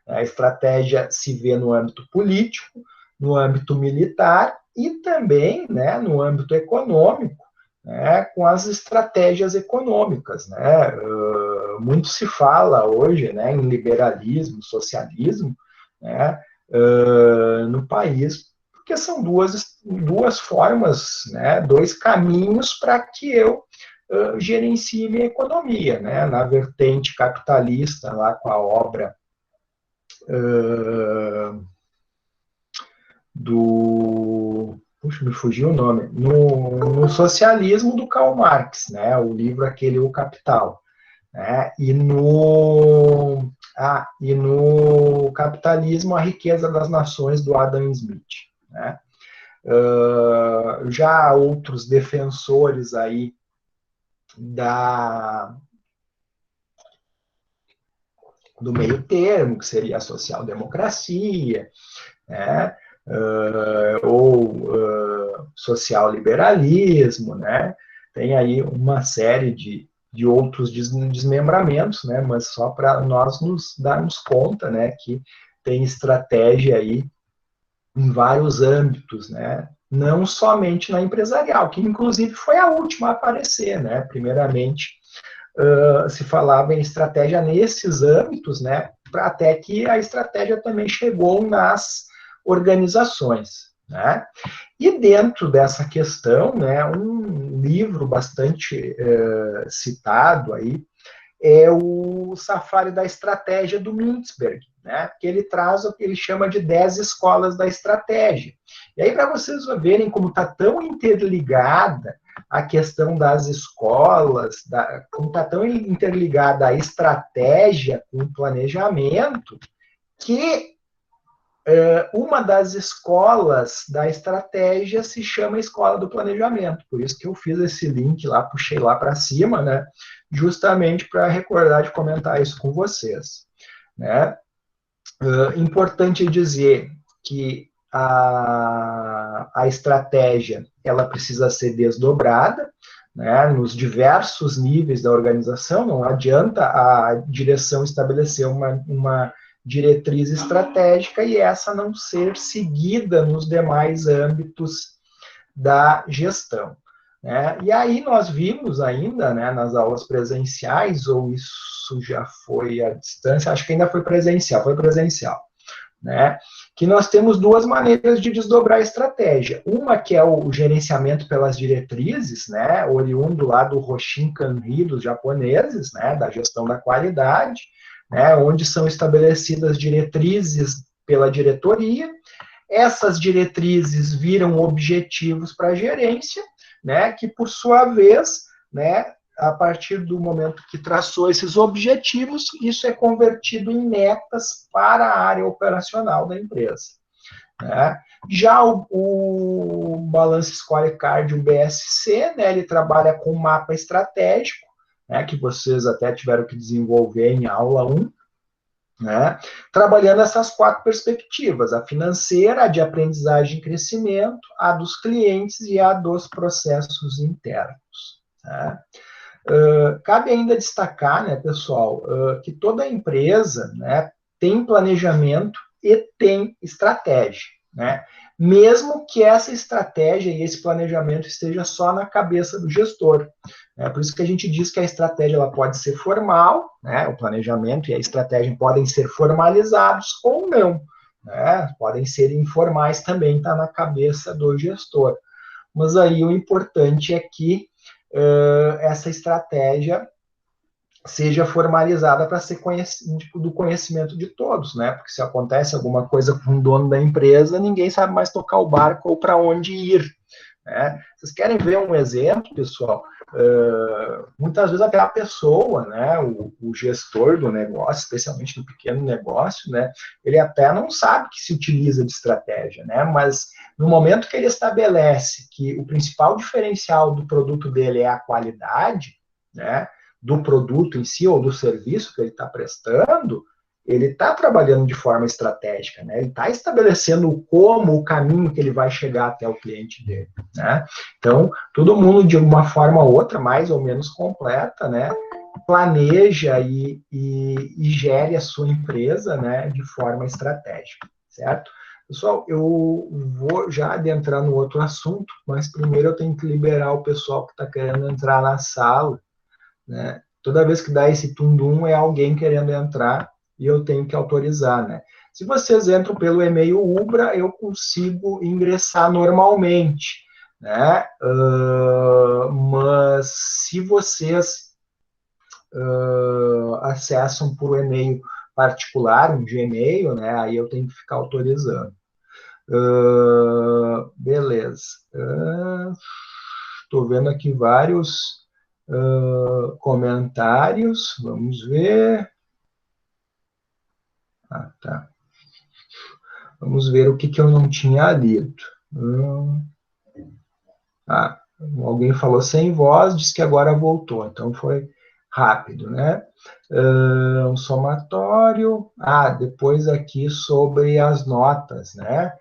a estratégia se vê no âmbito político, no âmbito militar e também, né, no âmbito econômico, né, com as estratégias econômicas, né? Muito se fala hoje, né, em liberalismo, socialismo, né, no país, porque são duas formas, né, dois caminhos para que eu gerencie minha economia, né? Na vertente capitalista, lá com a obra puxa, me fugiu o nome, no socialismo do Karl Marx, né? O livro aquele, O Capital. Né? E no Capitalismo, a Riqueza das Nações, do Adam Smith. Né? Já outros defensores aí do meio termo, que seria a social-democracia, né? Ou social-liberalismo, né? Tem aí uma série de outros desmembramentos, né? Mas só para nós nos darmos conta, né? Que tem estratégia aí em vários âmbitos, né? Não somente na empresarial, que inclusive foi a última a aparecer, né? Primeiramente, se falava em estratégia nesses âmbitos, né? Até que a estratégia também chegou nas organizações, né? E dentro dessa questão, né, um livro bastante citado aí é o Safari da Estratégia do Mintzberg, né? Que ele traz o que ele chama de 10 escolas da estratégia. E aí, para vocês verem como está tão interligada a questão das escolas, como está tão interligada a estratégia com o planejamento, que uma das escolas da estratégia se chama Escola do Planejamento. Por isso que eu fiz esse link lá, puxei lá para cima, né? Justamente para recordar de comentar isso com vocês, né? Importante dizer que a estratégia ela precisa ser desdobrada, né, nos diversos níveis da organização. Não adianta a direção estabelecer uma diretriz estratégica e essa não ser seguida nos demais âmbitos da gestão, né? E aí nós vimos ainda, né, nas aulas presenciais, ou isso já foi à distância, acho que ainda foi presencial, né, que nós temos duas maneiras de desdobrar a estratégia. Uma que é o gerenciamento pelas diretrizes, né, oriundo lá do Hoshin Kanri, dos japoneses, né, da gestão da qualidade, né, onde são estabelecidas diretrizes pela diretoria. Essas diretrizes viram objetivos para a gerência, né, que por sua vez, né, a partir do momento que traçou esses objetivos, isso é convertido em metas para a área operacional da empresa, né? Já o Balance Scorecard, o BSC, né, ele trabalha com mapa estratégico, né, que vocês até tiveram que desenvolver em aula 1, né, trabalhando essas 4 perspectivas: a financeira, a de aprendizagem e crescimento, a dos clientes e a dos processos internos, né? Cabe ainda destacar, né, pessoal, que toda empresa, né, tem planejamento e tem estratégia, né? Mesmo que essa estratégia e esse planejamento esteja só na cabeça do gestor. Né? Por isso que a gente diz que a estratégia ela pode ser formal, né? O planejamento e a estratégia podem ser formalizados ou não, né? Podem ser informais também, está na cabeça do gestor. Mas aí o importante é que essa estratégia seja formalizada para ser do conhecimento de todos, né? Porque se acontece alguma coisa com o dono da empresa, ninguém sabe mais tocar o barco ou para onde ir, né? Vocês querem ver um exemplo, pessoal? Muitas vezes aquela pessoa, né, o gestor do negócio, especialmente no pequeno negócio, né, ele até não sabe que se utiliza de estratégia, né, mas no momento que ele estabelece que o principal diferencial do produto dele é a qualidade, né, do produto em si ou do serviço que ele está prestando, ele está trabalhando de forma estratégica, né? Ele está estabelecendo o caminho que ele vai chegar até o cliente dele, né? Então, todo mundo, de uma forma ou outra, mais ou menos completa, né, planeja e gere a sua empresa, né, de forma estratégica, certo? Pessoal, eu vou já adentrar no outro assunto, mas primeiro eu tenho que liberar o pessoal que está querendo entrar na sala, né? Toda vez que dá esse tundum é alguém querendo entrar e eu tenho que autorizar, né? Se vocês entram pelo e-mail Ubra, eu consigo ingressar normalmente, né? Mas se vocês acessam por e-mail particular, um Gmail, né? Aí eu tenho que ficar autorizando. Beleza. Estou vendo aqui vários comentários. Vamos ver. Ah, tá. Vamos ver o que eu não tinha lido. Alguém falou sem voz, disse que agora voltou, então foi rápido, né? Um somatório. Depois aqui sobre as notas, né?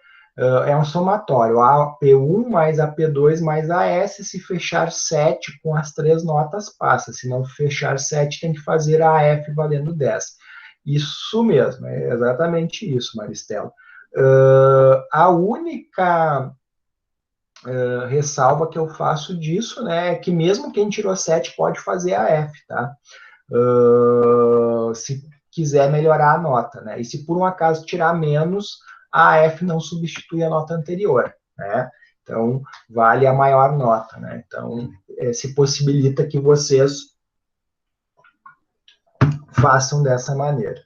É um somatório, a P1 mais a P2 mais a S, se fechar 7 com as 3 notas passa, se não fechar 7 tem que fazer a F valendo 10. Isso mesmo, é exatamente isso, Maristela. A única ressalva que eu faço disso, né, é que mesmo quem tirou 7 pode fazer a F, tá? Se quiser melhorar a nota, né? E se por um acaso tirar menos, a F não substitui a nota anterior, né? Então, vale a maior nota, né? Então, se possibilita que vocês façam dessa maneira.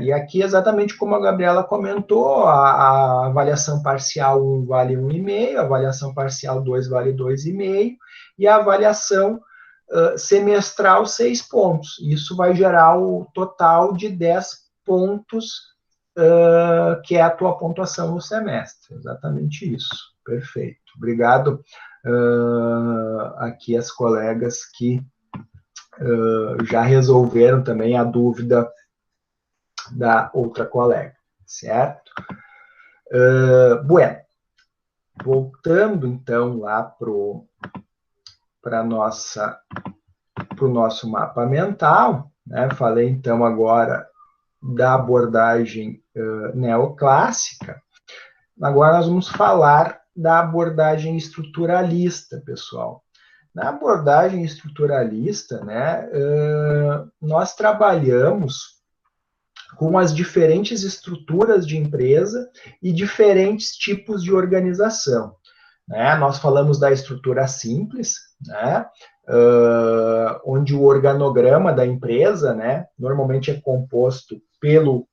E aqui, exatamente como a Gabriela comentou, a avaliação parcial 1 vale 1,5, a avaliação parcial 2 vale 2,5, e a avaliação semestral 6 pontos. Isso vai gerar o total de 10 pontos, que é a tua pontuação no semestre. Exatamente isso. Perfeito. Obrigado aqui as colegas que já resolveram também a dúvida da outra colega, certo? Bueno, voltando então lá para o nosso mapa mental, né? Falei então agora da abordagem neoclássica. Agora nós vamos falar da abordagem estruturalista, pessoal. Na abordagem estruturalista, né, nós trabalhamos com as diferentes estruturas de empresa e diferentes tipos de organização, né? Nós falamos da estrutura simples, né, onde o organograma da empresa, né, normalmente é composto pelo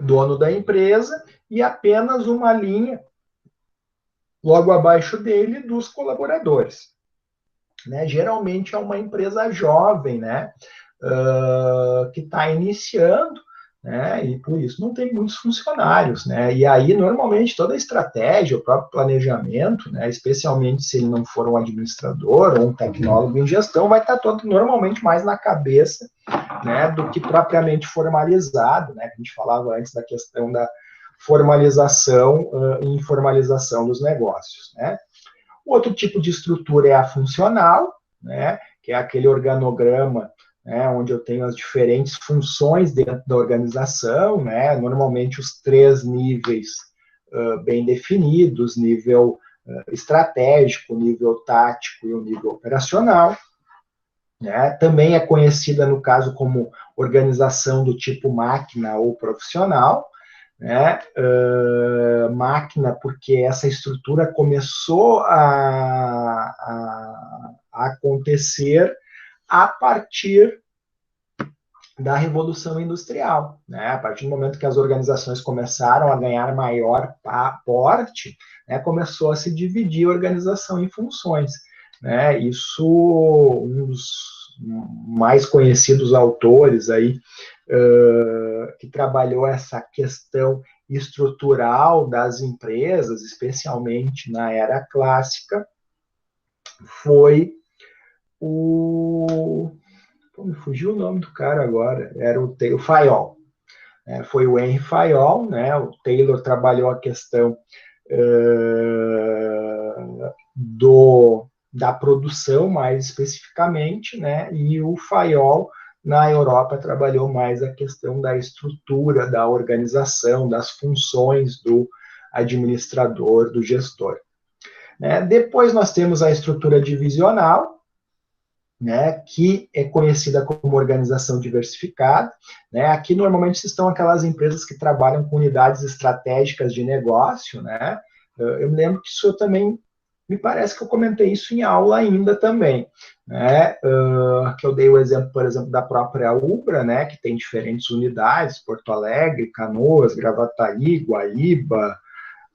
dono da empresa e apenas uma linha logo abaixo dele dos colaboradores, né? Geralmente é uma empresa jovem, né, que está iniciando, né, e por isso não tem muitos funcionários, né, e aí normalmente toda a estratégia, o próprio planejamento, né, especialmente se ele não for um administrador ou um tecnólogo em gestão, vai estar todo normalmente mais na cabeça, né, do que propriamente formalizado, né, que a gente falava antes da questão da formalização e informalização dos negócios, né. O outro tipo de estrutura é a funcional, né, que é aquele organograma, né, onde eu tenho as diferentes funções dentro da organização, né, normalmente os 3 níveis bem definidos, nível estratégico, nível tático e o nível operacional. Né, também é conhecida, no caso, como organização do tipo máquina ou profissional, né, máquina porque essa estrutura começou a acontecer a partir da Revolução Industrial, né? A partir do momento que as organizações começaram a ganhar maior porte, né, começou a se dividir a organização em funções, né? Isso, um dos mais conhecidos autores aí que trabalhou essa questão estrutural das empresas, especialmente na era clássica, foi me fugiu o nome do cara agora, era o Fayol. Foi o Henry Fayol, né? O Taylor trabalhou a questão da produção, mais especificamente, né? E o Fayol, na Europa, trabalhou mais a questão da estrutura, da organização, das funções do administrador, do gestor. Né? Depois nós temos a estrutura divisional, né, que é conhecida como organização diversificada. Né? Aqui, normalmente, estão aquelas empresas que trabalham com unidades estratégicas de negócio. Né? Eu me lembro que isso eu também, me parece que eu comentei isso em aula ainda também. Né? Que eu dei o exemplo, por exemplo, da própria Ubra, né, que tem diferentes unidades, Porto Alegre, Canoas, Gravataí, Guaíba,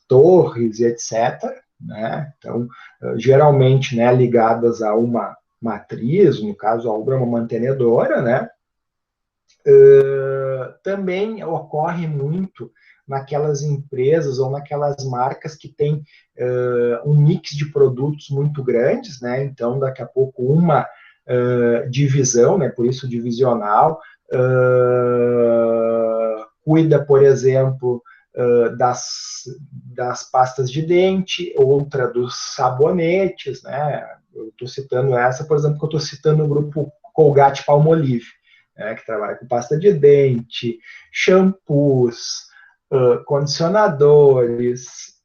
Torres, etc. Né? Então, geralmente, né, ligadas a uma matriz, no caso a Ubra é uma mantenedora, né? Também ocorre muito naquelas empresas ou naquelas marcas que têm um mix de produtos muito grandes, né? Então, daqui a pouco uma divisão, né? Por isso divisional, cuida, por exemplo, das pastas de dente, outra dos sabonetes, né? Eu estou citando essa, por exemplo, que eu estou citando o grupo Colgate-Palmolive, né, que trabalha com pasta de dente, shampoos, condicionadores,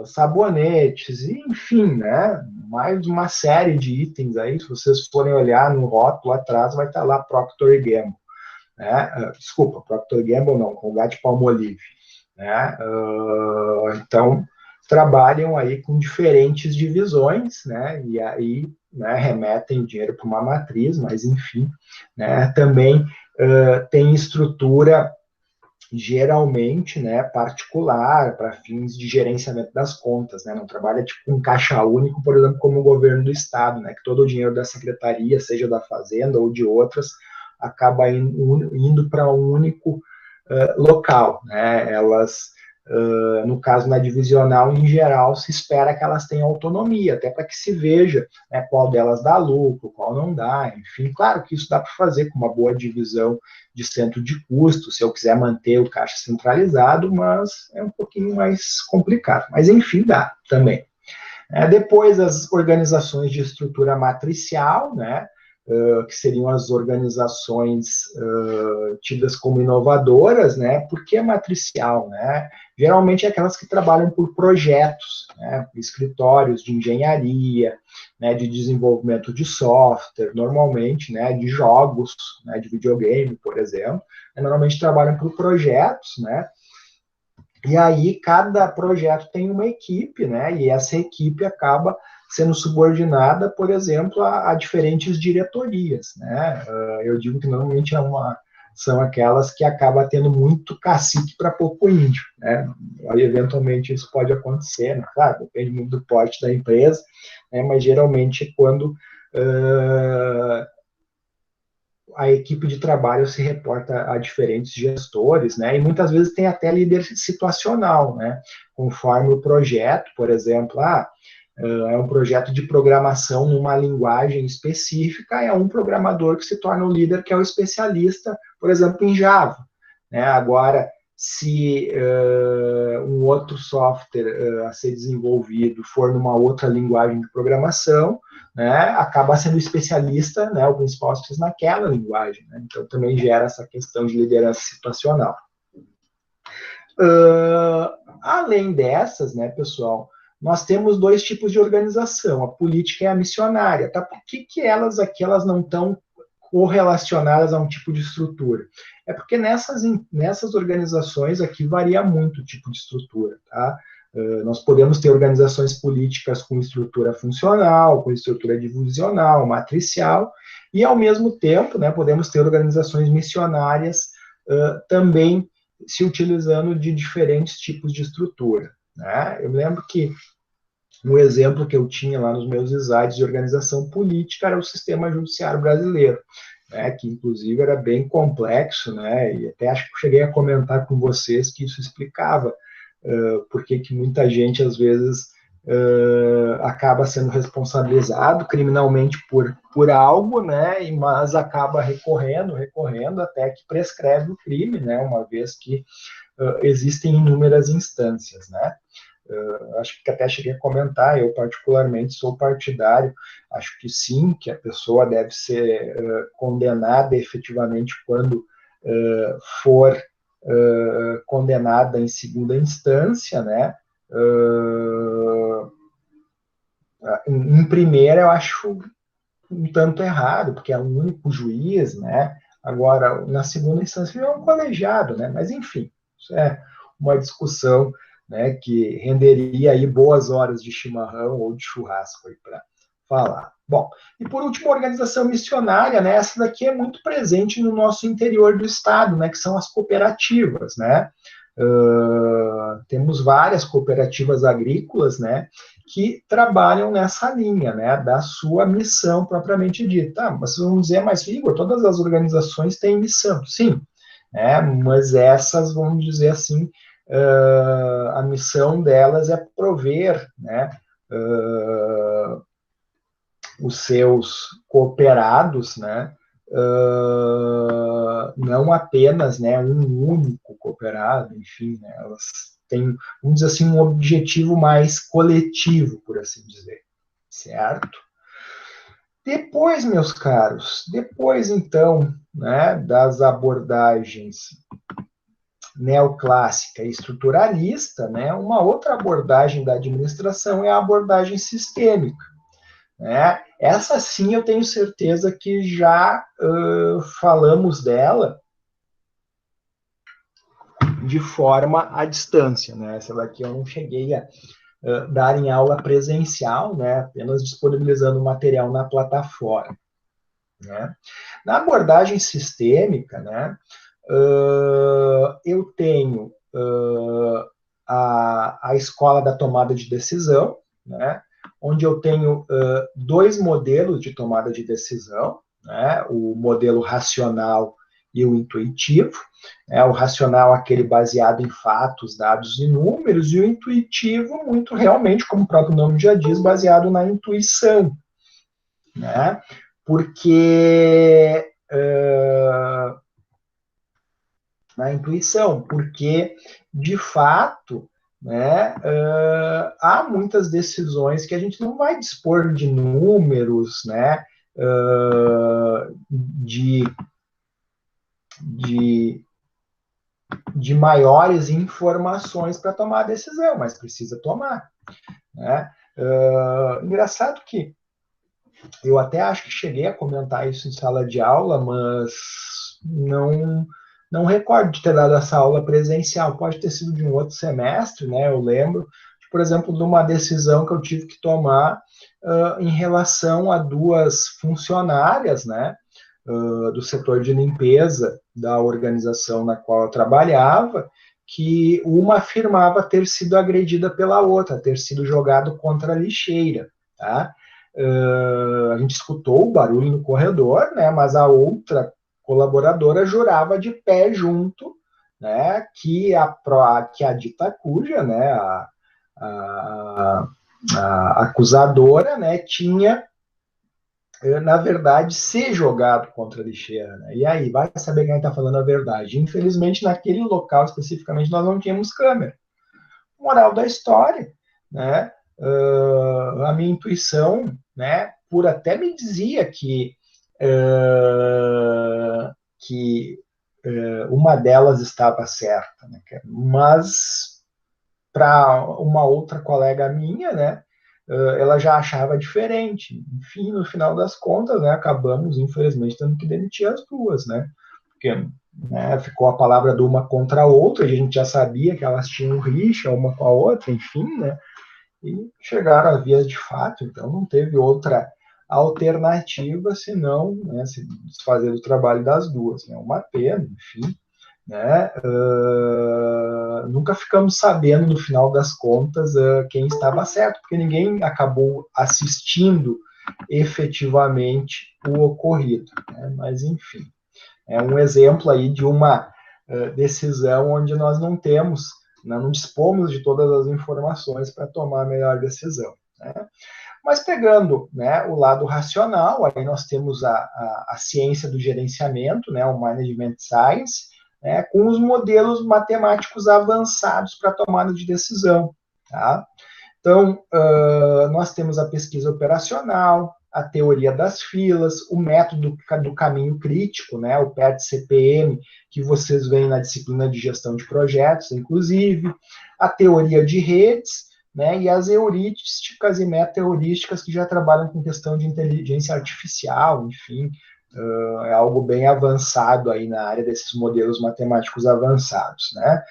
sabonetes, enfim, né, mais uma série de itens aí, se vocês forem olhar no rótulo atrás, vai estar lá Procter & Gamble. né? Desculpa, Procter Gamble não, Colgate-Palmolive, né? Então, trabalham aí com diferentes divisões, né? E aí, né, remetem dinheiro para uma matriz, mas enfim, né? Também tem estrutura geralmente, né, particular, para fins de gerenciamento das contas, né, não trabalha tipo um caixa único, por exemplo, como o governo do estado, né, que todo o dinheiro da secretaria, seja da fazenda ou de outras, acaba indo para um único local, né, elas, no caso na divisional, em geral, se espera que elas tenham autonomia, até para que se veja, né, qual delas dá lucro, qual não dá, enfim, claro que isso dá para fazer com uma boa divisão de centro de custo, se eu quiser manter o caixa centralizado, mas é um pouquinho mais complicado. Mas, enfim, dá também. Depois, as organizações de estrutura matricial, né, que seriam as organizações tidas como inovadoras, né, por que matricial? Né? Geralmente é aquelas que trabalham por projetos, né, escritórios de engenharia, né, de desenvolvimento de software, normalmente, né, de jogos, né, de videogame, por exemplo, normalmente trabalham por projetos, né, e aí cada projeto tem uma equipe, né, e essa equipe acaba sendo subordinada, por exemplo, a diferentes diretorias, né? Eu digo que normalmente são aquelas que acabam tendo muito cacique para pouco índio, né? Aí, eventualmente isso pode acontecer, né? Claro, depende muito do porte da empresa, né? Mas geralmente quando a equipe de trabalho se reporta a diferentes gestores, né? E muitas vezes tem até líder situacional, né? Conforme o projeto, por exemplo, é um projeto de programação numa linguagem específica, é um programador que se torna o líder, que é o especialista, por exemplo, em Java. Né? Agora, se um outro software a ser desenvolvido for numa outra linguagem de programação, né, acaba sendo especialista, né, o principal especialista naquela linguagem. Né? Então, também gera essa questão de liderança situacional. Além dessas, né, pessoal, nós temos dois tipos de organização, a política e a missionária. Tá? Por que elas aqui elas não estão correlacionadas a um tipo de estrutura? É porque nessas organizações aqui varia muito o tipo de estrutura. Tá? Nós podemos ter organizações políticas com estrutura funcional, com estrutura divisional, matricial, e ao mesmo tempo, né, podemos ter organizações missionárias também se utilizando de diferentes tipos de estrutura. Né? Eu lembro que um exemplo que eu tinha lá nos meus slides de organização política era o sistema judiciário brasileiro, né, que inclusive era bem complexo, né, e até acho que cheguei a comentar com vocês que isso explicava porque que muita gente, às vezes, acaba sendo responsabilizado criminalmente por algo, né, mas acaba recorrendo até que prescreve o crime, né, uma vez que existem inúmeras instâncias, né. Acho que até cheguei a comentar, eu particularmente sou partidário, acho que sim, que a pessoa deve ser condenada efetivamente quando for condenada em segunda instância, né? Em primeira, eu acho um tanto errado, porque é um único juiz, né? Agora, na segunda instância, é um colegiado, né? Mas, enfim, isso é uma discussão, né, que renderia aí boas horas de chimarrão ou de churrasco aí para falar. Bom, e por último, a organização missionária, né? Essa daqui é muito presente no nosso interior do estado, né? Que são as cooperativas, né? Temos várias cooperativas agrícolas, né? Que trabalham nessa linha, né? Da sua missão propriamente dita. Mas vocês vão dizer, mas Igor, todas as organizações têm missão. Sim, né? Mas essas, vamos dizer assim, a missão delas é prover, né? Os seus cooperados, né, não apenas, né, um único cooperado, enfim, né, elas têm, vamos dizer assim, um objetivo mais coletivo, por assim dizer, certo? Depois, meus caros, então, né, das abordagens neoclássica e estruturalista, né, uma outra abordagem da administração é a abordagem sistêmica. Né? Essa sim eu tenho certeza que já falamos dela de forma à distância, né? Essa daqui eu não cheguei a dar em aula presencial, né? Apenas disponibilizando o material na plataforma, né? Na abordagem sistêmica, né? Eu tenho a escola da tomada de decisão, né? Onde eu tenho dois modelos de tomada de decisão, né? O modelo racional e o intuitivo. O racional, aquele baseado em fatos, dados e números, e o intuitivo, muito realmente, como o próprio nome já diz, baseado na intuição, né? Porque na intuição, porque de fato, né, há muitas decisões que a gente não vai dispor de números, né, de, de maiores informações para tomar a decisão, mas precisa tomar, né? Engraçado que eu até acho que cheguei a comentar isso em sala de aula, mas não recordo de ter dado essa aula presencial. Pode ter sido de um outro semestre, né? Eu lembro, por exemplo, de uma decisão que eu tive que tomar em relação a duas funcionárias, né? Do setor de limpeza da organização na qual eu trabalhava, que uma afirmava ter sido agredida pela outra, ter sido jogado contra a lixeira, tá? A gente escutou o barulho no corredor, né? Mas a outra colaboradora jurava de pé junto, né? Que a dita cuja, né? A acusadora, né? Tinha na verdade, ser jogado contra a lixeira. Né? E aí, vai saber quem está falando a verdade. Infelizmente, naquele local especificamente, nós não tínhamos câmera. Moral da história, né? A minha intuição, né? Por até me dizia que uma delas estava certa, né? Mas para uma outra colega minha, né? Ela já achava diferente. Enfim, no final das contas, né, acabamos, infelizmente, tendo que demitir as duas, né? Porque né, ficou a palavra de uma contra a outra, e a gente já sabia que elas tinham rixa uma com a outra, enfim, né? E chegaram a vias de fato, então não teve outra alternativa senão né, se desfazer do trabalho das duas. É né? Uma pena, enfim. Né? Nunca ficamos sabendo, no final das contas, quem estava certo, porque ninguém acabou assistindo efetivamente o ocorrido. Né? Mas, enfim, é um exemplo aí de uma decisão onde nós não dispomos de todas as informações para tomar a melhor decisão. Né? Mas pegando né, o lado racional, aí nós temos a ciência do gerenciamento, né, o Management Science, né, com os modelos matemáticos avançados para tomada de decisão. Tá? Então, nós temos a pesquisa operacional, a teoria das filas, o método do caminho crítico, né, o PERT-CPM, que vocês veem na disciplina de gestão de projetos, inclusive, a teoria de redes, né, e as heurísticas e meta-heurísticas que já trabalham com questão de inteligência artificial, enfim, é algo bem avançado aí na área desses modelos matemáticos avançados, né?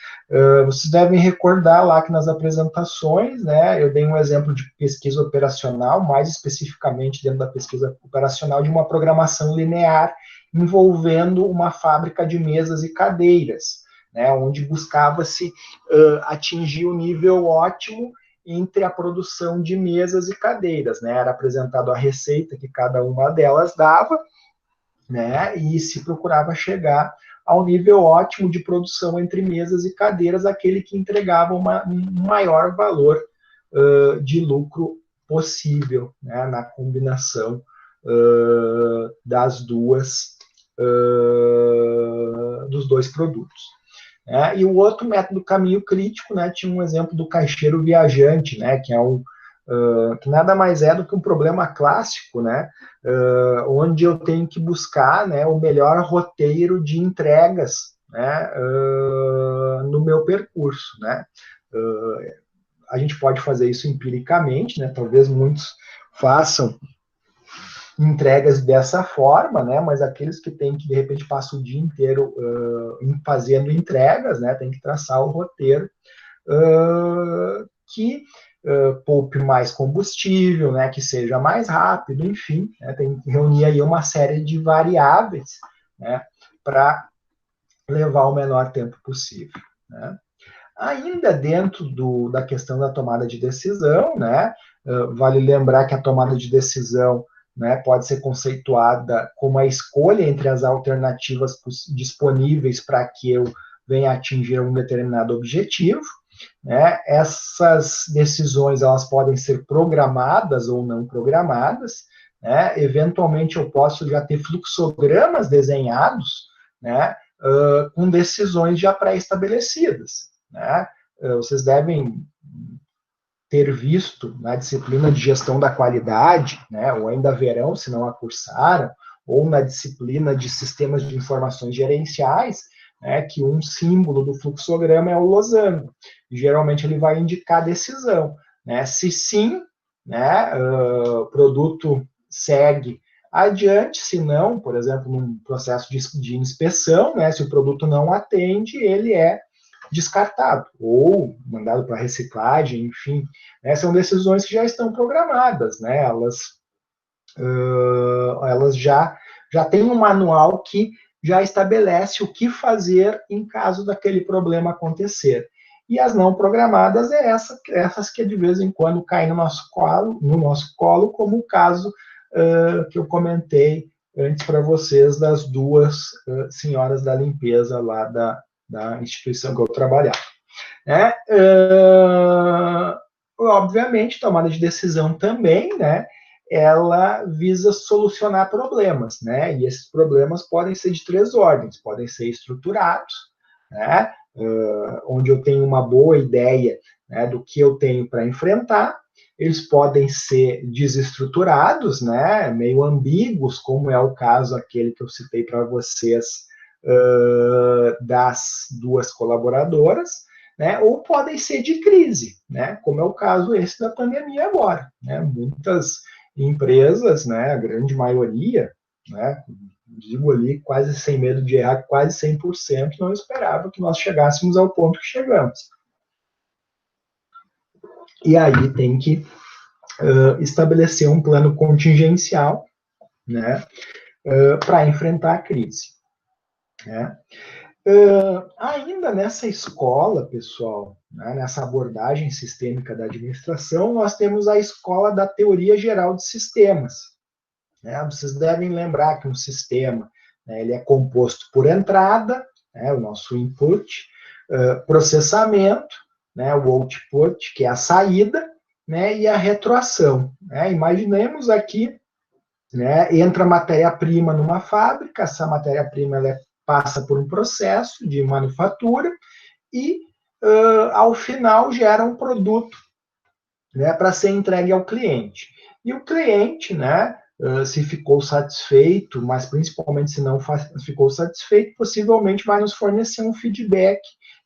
Vocês devem recordar lá que nas apresentações, né, eu dei um exemplo de pesquisa operacional, mais especificamente dentro da pesquisa operacional de uma programação linear envolvendo uma fábrica de mesas e cadeiras, né, onde buscava-se atingir o nível ótimo entre a produção de mesas e cadeiras, né? Era apresentado a receita que cada uma delas dava, né? E se procurava chegar ao nível ótimo de produção entre mesas e cadeiras, aquele que entregava um maior valor de lucro possível, né? Na combinação dos dois produtos. E o outro método caminho crítico, né, tinha um exemplo do caixeiro viajante, né, que é que nada mais é do que um problema clássico, né, onde eu tenho que buscar, né, o melhor roteiro de entregas, né, no meu percurso, né. A gente pode fazer isso empiricamente, né, talvez muitos façam entregas dessa forma, né? Mas aqueles que têm que, de repente, passam o dia inteiro fazendo entregas, né? Tem que traçar o roteiro que poupe mais combustível, né? Que seja mais rápido, enfim, né, tem que reunir aí uma série de variáveis, né? Para levar o menor tempo possível, né? Ainda dentro da questão da tomada de decisão, né? Vale lembrar que a tomada de decisão, né, pode ser conceituada como a escolha entre as alternativas disponíveis para que eu venha atingir um determinado objetivo, né? Essas decisões elas podem ser programadas ou não programadas, né? Eventualmente eu posso já ter fluxogramas desenhados, né? Com decisões já pré-estabelecidas, né? Vocês devem ter visto na disciplina de gestão da qualidade, né, ou ainda verão, se não a cursaram, ou na disciplina de sistemas de informações gerenciais, né, que um símbolo do fluxograma é o losango. Geralmente ele vai indicar decisão, né? Se sim, né, o produto segue adiante, se não, por exemplo, num processo de inspeção, né, se o produto não atende, ele é descartado ou mandado para reciclagem, enfim, né, são decisões que já estão programadas, né, elas já têm um manual que já estabelece o que fazer em caso daquele problema acontecer. E as não programadas essas que de vez em quando caem no nosso colo, como o caso que eu comentei antes para vocês das duas senhoras da limpeza lá da instituição que eu trabalhava. Né? Obviamente, tomada de decisão também, né? Ela visa solucionar problemas, né? E esses problemas podem ser de três ordens, podem ser estruturados, né? Onde eu tenho uma boa ideia, né, do que eu tenho para enfrentar. Eles podem ser desestruturados, né? Meio ambíguos, como é o caso aquele que eu citei para vocês das duas colaboradoras, né, ou podem ser de crise, né, como é o caso esse da pandemia agora. Né, muitas empresas, né, a grande maioria, né, digo ali quase sem medo de errar, quase 100%, não esperava que nós chegássemos ao ponto que chegamos. E aí tem que estabelecer um plano contingencial, né, para enfrentar a crise. Né? Ainda nessa escola, pessoal, né, nessa abordagem sistêmica da administração, nós temos a escola da teoria geral de sistemas. Né? Vocês devem lembrar que um sistema, né, ele é composto por entrada, né, o nosso input, processamento, né, o output, que é a saída, né, e a retroação. Né? Imaginemos aqui, né, entra matéria-prima numa fábrica, essa matéria-prima ela passa por um processo de manufatura e, ao final, gera um produto, né, para ser entregue ao cliente. E o cliente, né, se ficou satisfeito, mas principalmente se não ficou satisfeito, possivelmente vai nos fornecer um feedback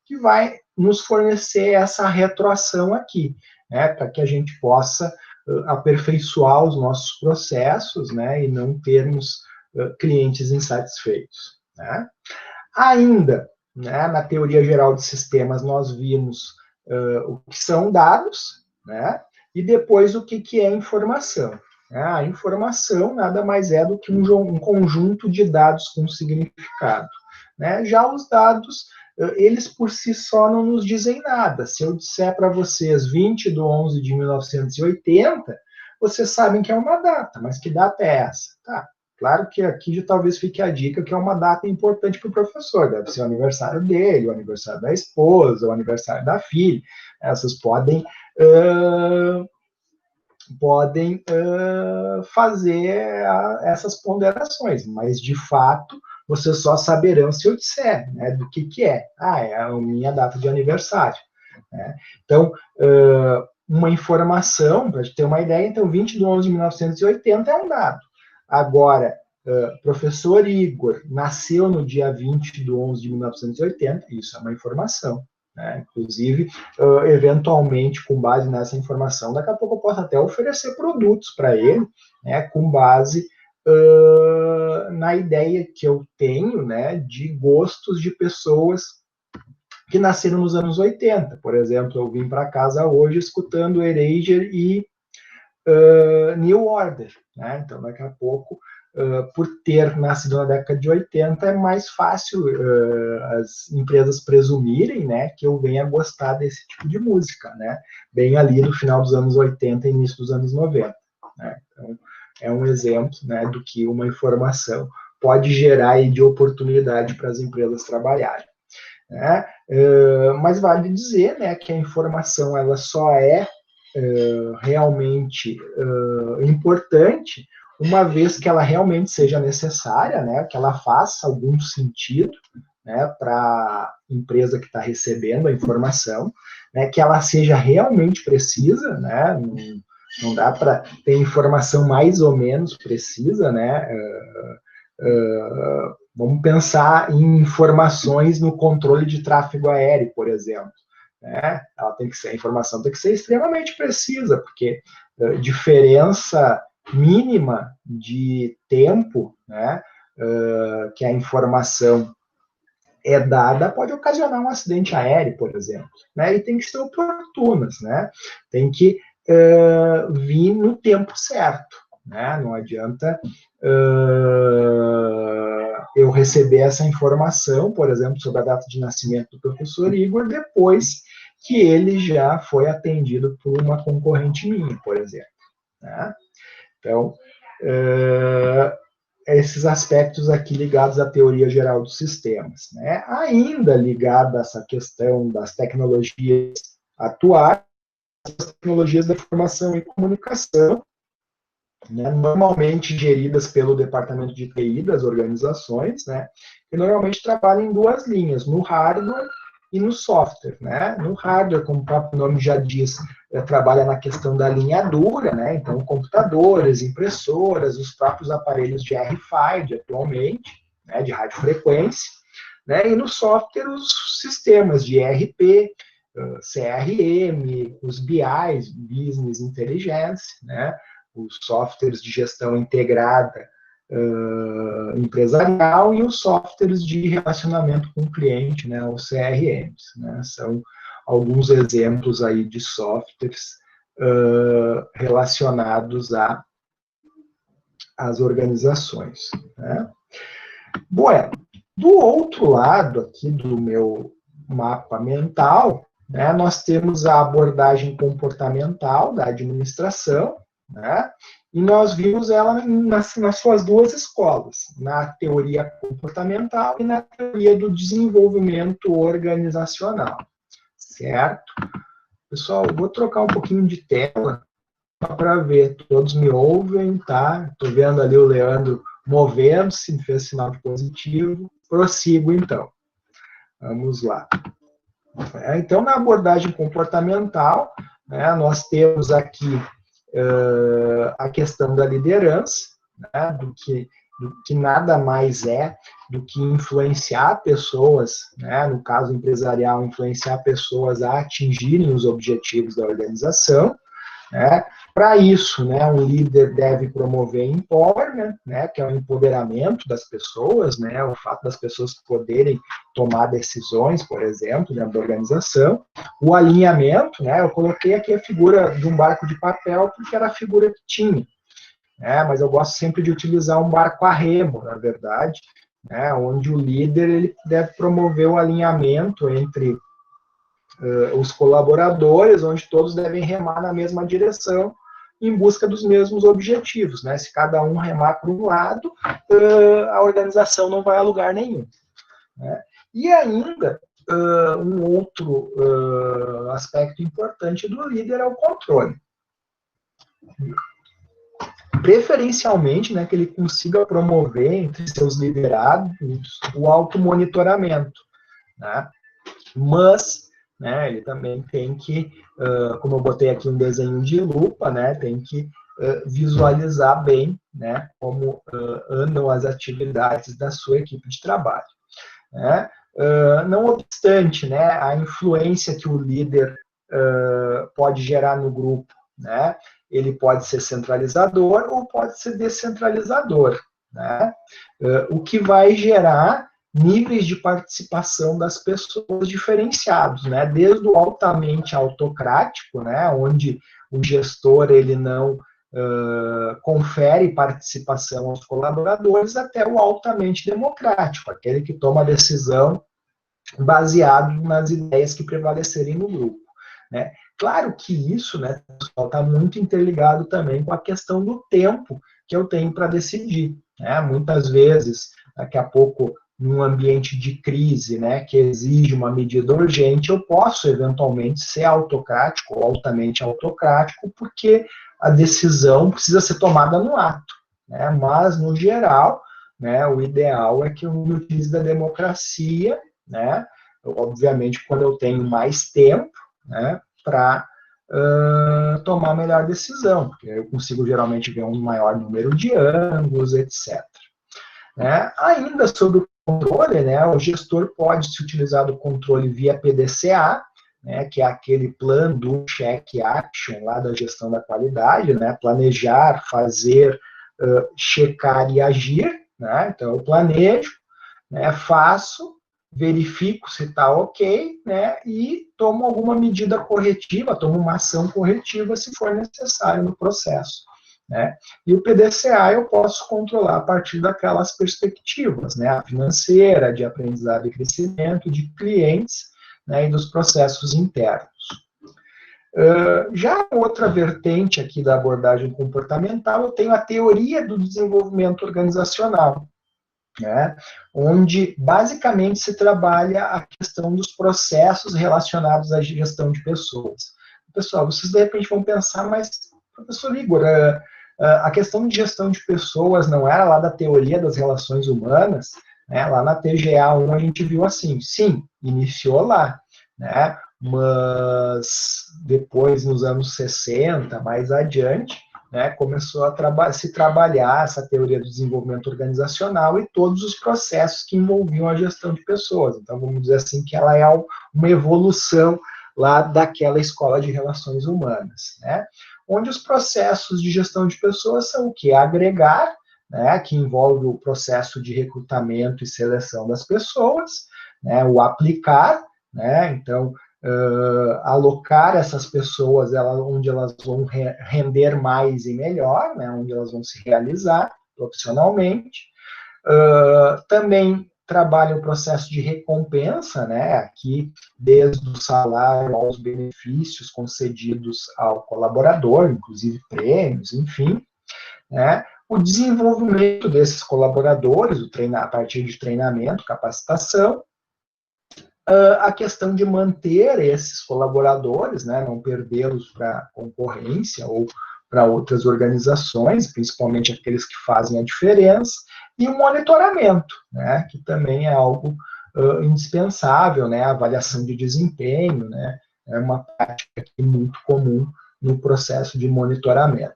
que vai nos fornecer essa retroação aqui, né, para que a gente possa aperfeiçoar os nossos processos, né, e não termos clientes insatisfeitos. Né? Ainda, né, na teoria geral de sistemas, nós vimos o que são dados, né, e depois o que é informação. Né? A informação nada mais é do que um conjunto de dados com significado. Né? Já os dados, eles por si só não nos dizem nada. Se eu disser para vocês 20/11/1980, vocês sabem que é uma data, mas que data é essa? Tá. Claro que aqui já talvez fique a dica que é uma data importante para o professor, deve ser o aniversário dele, o aniversário da esposa, o aniversário da filha. Essas podem fazer essas ponderações, mas de fato vocês só saberão se eu disser, né, do que é. É a minha data de aniversário. Né? Então, uma informação, para ter uma ideia, então 20/11/1980 é um dado. Agora, professor Igor nasceu no dia 20/11/1980, isso é uma informação. Né? Inclusive, eventualmente, com base nessa informação, daqui a pouco eu posso até oferecer produtos para ele, né, com base na ideia que eu tenho, né, de gostos de pessoas que nasceram nos anos 80. Por exemplo, eu vim para casa hoje escutando Erasure e New Order, né? Então, daqui a pouco, por ter nascido na década de 80, é mais fácil as empresas presumirem, né, que eu venha gostar desse tipo de música, né? Bem ali no final dos anos 80 e início dos anos 90, né? Então, é um exemplo, né, do que uma informação pode gerar aí de oportunidade para as empresas trabalharem, né? Mas vale dizer, né, que a informação ela só é realmente importante uma vez que ela realmente seja necessária, né, que ela faça algum sentido, né, para a empresa que está recebendo a informação, né, que ela seja realmente precisa, né, não dá para ter informação mais ou menos precisa, né, vamos pensar em informações no controle de tráfego aéreo, por exemplo, né? Ela tem que ser, a informação tem que ser extremamente precisa, porque diferença mínima de tempo, né, que a informação é dada pode ocasionar um acidente aéreo, por exemplo, né? E tem que ser oportunas, né? Tem que vir no tempo certo, né? Não adianta eu receber essa informação, por exemplo, sobre a data de nascimento do professor Igor, depois que ele já foi atendido por uma concorrente minha, por exemplo, né? Então, esses aspectos aqui ligados à teoria geral dos sistemas, né? Ainda ligada a essa questão das tecnologias atuais, as tecnologias da informação e comunicação, né, normalmente geridas pelo departamento de TI das organizações, né, que normalmente trabalham em duas linhas, no hardware e no software, né? No hardware, como o próprio nome já diz, trabalha na questão da linha dura, né? Então, computadores, impressoras, os próprios aparelhos de RFID atualmente, né, de radiofrequência, né? E no software, os sistemas de ERP, CRM, os BIs, Business Intelligence, né? Os softwares de gestão integrada empresarial e os softwares de relacionamento com o cliente, né, os CRMs, né, são alguns exemplos aí de softwares relacionados às organizações, né. Bueno, do outro lado aqui do meu mapa mental, né, nós temos a abordagem comportamental da administração, né, e nós vimos ela nas suas duas escolas, na teoria comportamental e na teoria do desenvolvimento organizacional, certo? Pessoal, eu vou trocar um pouquinho de tela para ver, todos me ouvem, tá? Estou vendo ali o Leandro movendo-se, me fez sinal de positivo. Prossigo, então. Vamos lá. Então, na abordagem comportamental, né, nós temos aqui a questão da liderança, né, do que nada mais é do que influenciar pessoas, né, no caso empresarial, influenciar pessoas a atingirem os objetivos da organização, né? Para isso, né, um líder deve promover empowerment, né, que é o empoderamento das pessoas, né, o fato das pessoas poderem tomar decisões, por exemplo, dentro da organização. O alinhamento, né, eu coloquei aqui a figura de um barco de papel porque era a figura que tinha, né, mas eu gosto sempre de utilizar um barco a remo, na verdade, né, onde o líder ele deve promover o alinhamento entre os colaboradores, onde todos devem remar na mesma direção, em busca dos mesmos objetivos, né? Se cada um remar para um lado, a organização não vai a lugar nenhum, né? E ainda, um outro aspecto importante do líder é o controle. Preferencialmente, né, que ele consiga promover entre seus liderados o automonitoramento, né? Mas, né, ele também tem que, como eu botei aqui um desenho de lupa, né, tem que visualizar bem, né, como andam as atividades da sua equipe de trabalho, né. Não obstante, né, a influência que o líder pode gerar no grupo, né, ele pode ser centralizador ou pode ser descentralizador, né? O que vai gerar níveis de participação das pessoas diferenciados, né? Desde o altamente autocrático, né? Onde o gestor ele não confere participação aos colaboradores, até o altamente democrático, aquele que toma a decisão baseado nas ideias que prevalecerem no grupo, né? Claro que isso, né, está muito interligado também com a questão do tempo que eu tenho para decidir, né? Muitas vezes, daqui a pouco, num ambiente de crise, né, que exige uma medida urgente, eu posso eventualmente ser autocrático ou altamente autocrático, porque a decisão precisa ser tomada no ato, né? Mas no geral, né, o ideal é que eu utilize da democracia, né? Obviamente, quando eu tenho mais tempo, né, para tomar a melhor decisão, porque eu consigo geralmente ver um maior número de ângulos, etc. Né? Ainda sobre o controle, né, o gestor pode se utilizar do controle via PDCA, né, que é aquele plano do check action lá da gestão da qualidade, né, planejar, fazer, checar e agir, né, então eu planejo, né, faço, verifico se está ok, né, e tomo alguma medida corretiva, tomo uma ação corretiva se for necessário no processo, né. E o PDCA eu posso controlar a partir daquelas perspectivas, né, a financeira, de aprendizado e crescimento, de clientes, né, e dos processos internos. Já outra vertente aqui da abordagem comportamental, eu tenho a teoria do desenvolvimento organizacional, né, onde basicamente se trabalha a questão dos processos relacionados à gestão de pessoas. Pessoal, vocês de repente vão pensar, mas, professor Igor, a questão de gestão de pessoas não era lá da teoria das relações humanas, né? Lá na TGA1 a gente viu assim, sim, iniciou lá, né? Mas depois, nos anos 60, mais adiante, né, começou a se trabalhar essa teoria do desenvolvimento organizacional e todos os processos que envolviam a gestão de pessoas. Então, vamos dizer assim que ela é uma evolução lá daquela escola de relações humanas, né? Onde os processos de gestão de pessoas são o que? Agregar, né, que envolve o processo de recrutamento e seleção das pessoas, né, o aplicar, né, então, alocar essas pessoas onde elas vão render mais e melhor, né, onde elas vão se realizar profissionalmente. Também trabalha o processo de recompensa, né, aqui desde o salário aos benefícios concedidos ao colaborador, inclusive prêmios, enfim, né, o desenvolvimento desses colaboradores, a partir de treinamento, capacitação, a questão de manter esses colaboradores, né, não perdê-los para concorrência ou para outras organizações, principalmente aqueles que fazem a diferença, e o monitoramento, né, que também é algo indispensável, né, a avaliação de desempenho, né, é uma prática muito comum no processo de monitoramento,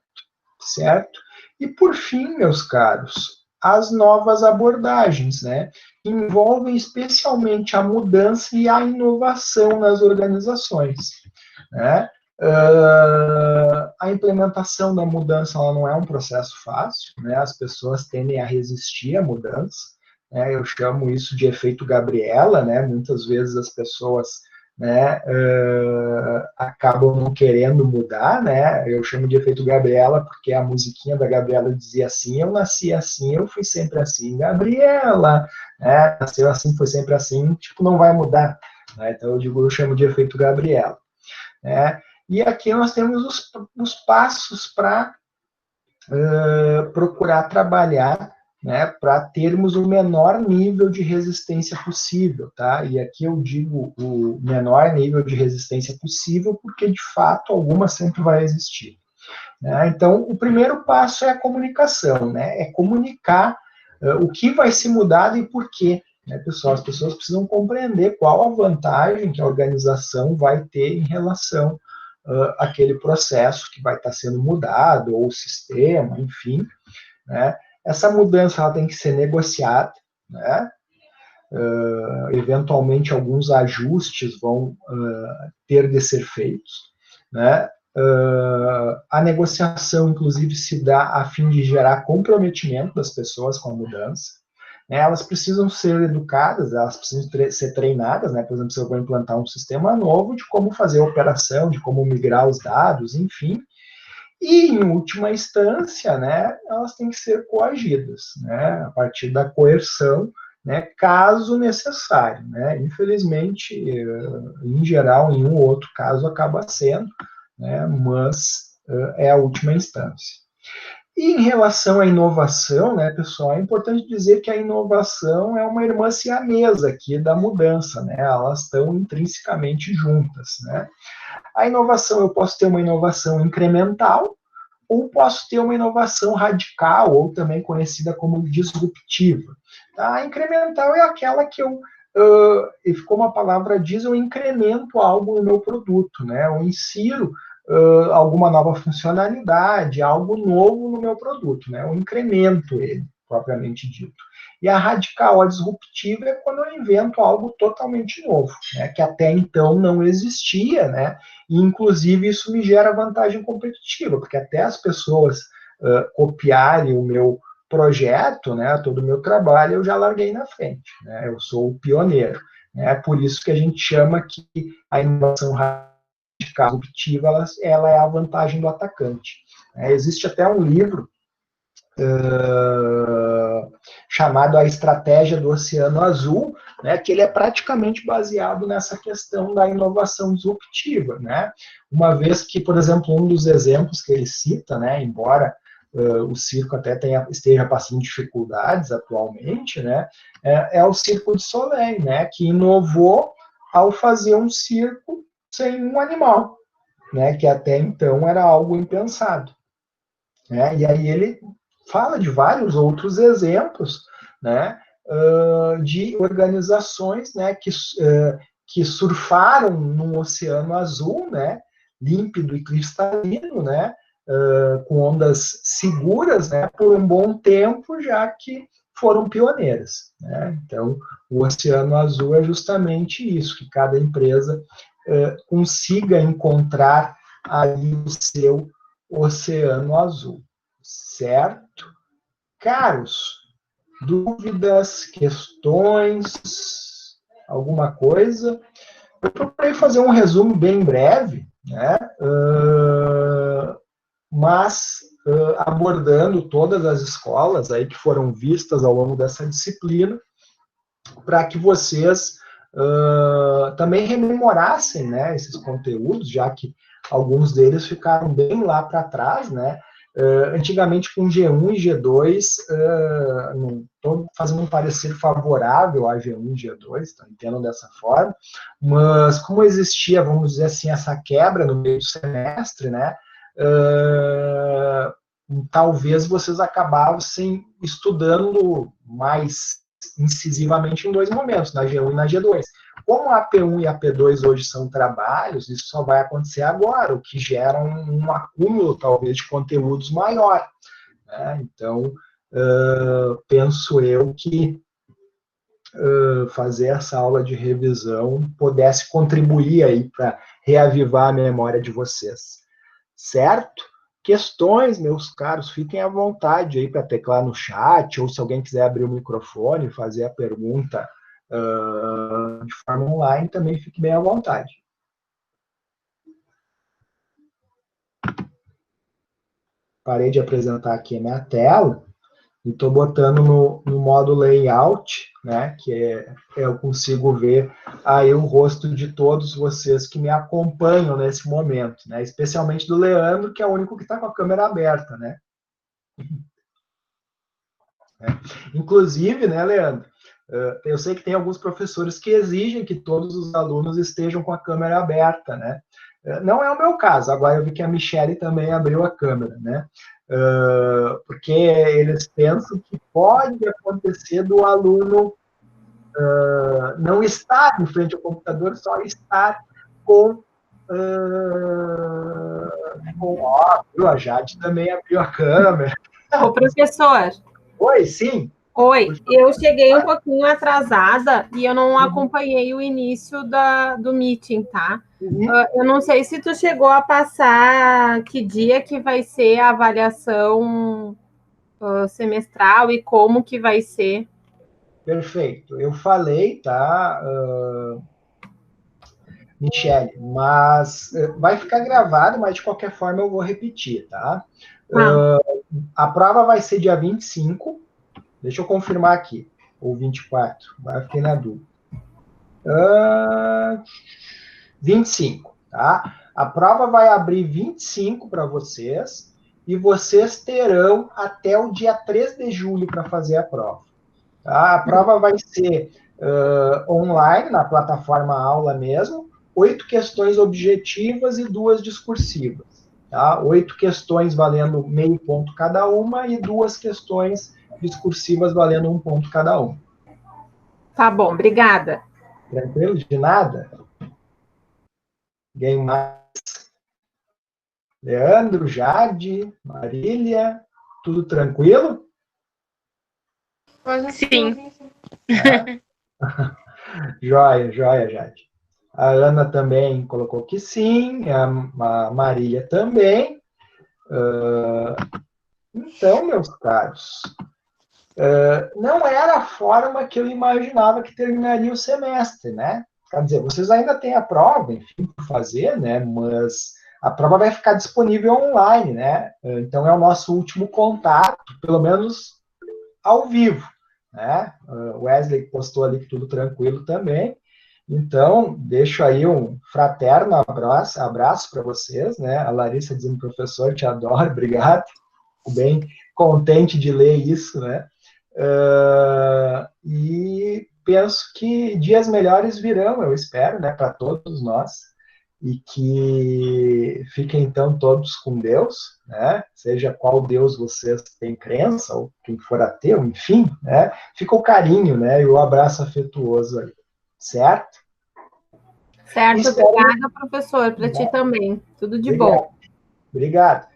certo? E por fim, meus caros, as novas abordagens, né, que envolvem especialmente a mudança e a inovação nas organizações, né? A implementação da mudança ela não é um processo fácil, né? As pessoas tendem a resistir à mudança, né? Eu chamo isso de efeito Gabriela, né? Muitas vezes as pessoas, né, acabam não querendo mudar, né? Eu chamo de efeito Gabriela porque a musiquinha da Gabriela dizia assim: eu nasci assim, eu fui sempre assim, Gabriela, né? Nasceu assim, foi sempre assim, tipo, não vai mudar, né? Então eu chamo de efeito Gabriela, né? E aqui nós temos os passos para procurar trabalhar, né, para termos o menor nível de resistência possível, tá? E aqui eu digo o menor nível de resistência possível, porque de fato alguma sempre vai existir, né? Então, o primeiro passo é a comunicação, né? É comunicar o que vai ser mudado e por quê, né, pessoal? As pessoas precisam compreender qual a vantagem que a organização vai ter em relação àquele processo que vai estar sendo mudado, ou o sistema, enfim, né? Essa mudança ela tem que ser negociada, né? Eventualmente alguns ajustes vão ter de ser feitos, né? A negociação, inclusive, se dá a fim de gerar comprometimento das pessoas com a mudança. Elas precisam ser educadas, elas precisam ser treinadas, né? Por exemplo, se eu vou implantar um sistema novo, de como fazer a operação, de como migrar os dados, enfim. E, em última instância, né, elas têm que ser coagidas, né, a partir da coerção, né, caso necessário. Né. Infelizmente, em geral, em um ou outro caso acaba sendo, né, mas é a última instância. E em relação à inovação, né, pessoal, é importante dizer que a inovação é uma irmã siamesa aqui da mudança, né, elas estão intrinsecamente juntas, né. A inovação, eu posso ter uma inovação incremental, ou posso ter uma inovação radical, ou também conhecida como disruptiva. Tá? A incremental é aquela que e ficou uma palavra diz, eu incremento algo no meu produto, né? Eu insiro alguma nova funcionalidade, algo novo no meu produto, né? Eu incremento ele, propriamente dito. E a radical, a disruptiva, é quando eu invento algo totalmente novo, né? Que até então não existia, né? E, inclusive, isso me gera vantagem competitiva, porque até as pessoas copiarem o meu projeto, né, todo o meu trabalho, eu já larguei na frente. Né, eu sou o pioneiro. É por isso que a gente chama que a inovação radical disruptiva ela é a vantagem do atacante. Existe até um livro chamado A Estratégia do Oceano Azul, né, que ele é praticamente baseado nessa questão da inovação disruptiva, né, uma vez que, por exemplo, um dos exemplos que ele cita, né, embora o circo até esteja passando dificuldades atualmente, né, é o Circo de Soleil, né, que inovou ao fazer um circo sem um animal, né, que até então era algo impensado. Né, e aí ele fala de vários outros exemplos, né, de organizações, né, que surfaram num oceano azul, né, límpido e cristalino, né, com ondas seguras, né, por um bom tempo, já que foram pioneiras. Né? Então, o oceano azul é justamente isso, que cada empresa consiga encontrar ali o seu oceano azul, certo? Caros, dúvidas, questões, alguma coisa? Eu procurei fazer um resumo bem breve, né? Mas abordando todas as escolas aí que foram vistas ao longo dessa disciplina, para que vocês também rememorassem, né, esses conteúdos, já que alguns deles ficaram bem lá para trás, né? Antigamente com G1 e G2, não estou fazendo um parecer favorável a G1 e G2, tá? Entendo dessa forma, mas como existia, vamos dizer assim, essa quebra no meio do semestre, né? Talvez vocês acabassem estudando mais incisivamente em dois momentos, na G1 e na G2. Como a P1 e a P2 hoje são trabalhos, isso só vai acontecer agora, o que gera um acúmulo, talvez, de conteúdos maior. Né? Então, penso eu que fazer essa aula de revisão pudesse contribuir aí para reavivar a memória de vocês. Certo? Questões, meus caros, fiquem à vontade aí para teclar no chat, ou se alguém quiser abrir o microfone e fazer a pergunta de forma online, também fique bem à vontade. Parei de apresentar aqui a minha tela e estou botando no modo layout, né, que eu consigo ver aí o rosto de todos vocês que me acompanham nesse momento, né, especialmente do Leandro, que é o único que está com a câmera aberta, né. Inclusive, né, Leandro, eu sei que tem alguns professores que exigem que todos os alunos estejam com a câmera aberta, né? Não é o meu caso, agora eu vi que a Michelle também abriu a câmera, né? Porque eles pensam que pode acontecer do aluno não estar em frente ao computador, só estar com a Jade também abriu a câmera. Ô, professor. Oi, sim. Oi, eu cheguei um pouquinho atrasada e eu não acompanhei o início do meeting, tá? Eu não sei se tu chegou a passar que dia que vai ser a avaliação semestral e como que vai ser. Perfeito. Eu falei, tá, Michele, mas vai ficar gravado, mas de qualquer forma eu vou repetir, tá? Ah, A prova vai ser dia 25, deixa eu confirmar aqui, ou 24, agora fiquei na dúvida. 25, tá? A prova vai abrir 25 para vocês e vocês terão até o dia 3 de julho para fazer a prova. Tá? A prova vai ser online, na plataforma aula mesmo, 8 questões objetivas e 2 discursivas. Tá? 8 questões valendo meio ponto cada uma e 2 questões discursivas valendo 1 ponto cada uma. tá bom, obrigada. Tranquilo? De nada? Ninguém mais? Leandro, Jade, Marília, tudo tranquilo? Sim. Joia, joia, Jade. A Ana também colocou que sim, a Marília também. Então, meus caros, não era a forma que eu imaginava que terminaria o semestre, né? Quer dizer, vocês ainda têm a prova, enfim, por fazer, né? Mas a prova vai ficar disponível online, né? Então é o nosso último contato, pelo menos ao vivo, né? O Wesley postou ali que tudo tranquilo também. Então, deixo aí um fraterno abraço para vocês, né? A Larissa dizendo, professor, te adoro, obrigado. Fico bem contente de ler isso, né? E penso que dias melhores virão, eu espero, né, para todos nós, e que fiquem então todos com Deus, né? Seja qual Deus vocês têm crença, ou quem for ateu, enfim, né? Fica o carinho, né? E o abraço afetuoso aí, certo? Certo, Espero... obrigada, professor, para ti também. Tudo de Obrigado. bom. Obrigado.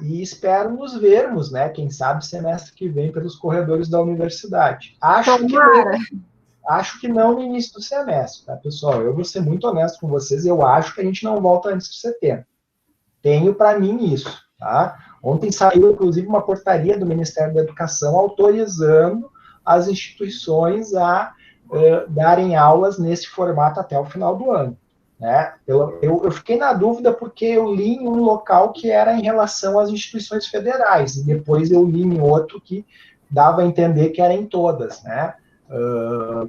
E espero nos vermos, né? Quem sabe semestre que vem pelos corredores da universidade. Acho que não no início do semestre, tá, pessoal? Eu vou ser muito honesto com vocês, eu acho que a gente não volta antes de setembro. Tenho para mim isso, tá? Ontem saiu, inclusive, uma portaria do Ministério da Educação autorizando as instituições a darem aulas nesse formato até o final do ano. Né? Eu fiquei na dúvida porque eu li em um local que era em relação às instituições federais, e depois eu li em outro que dava a entender que era em todas, né?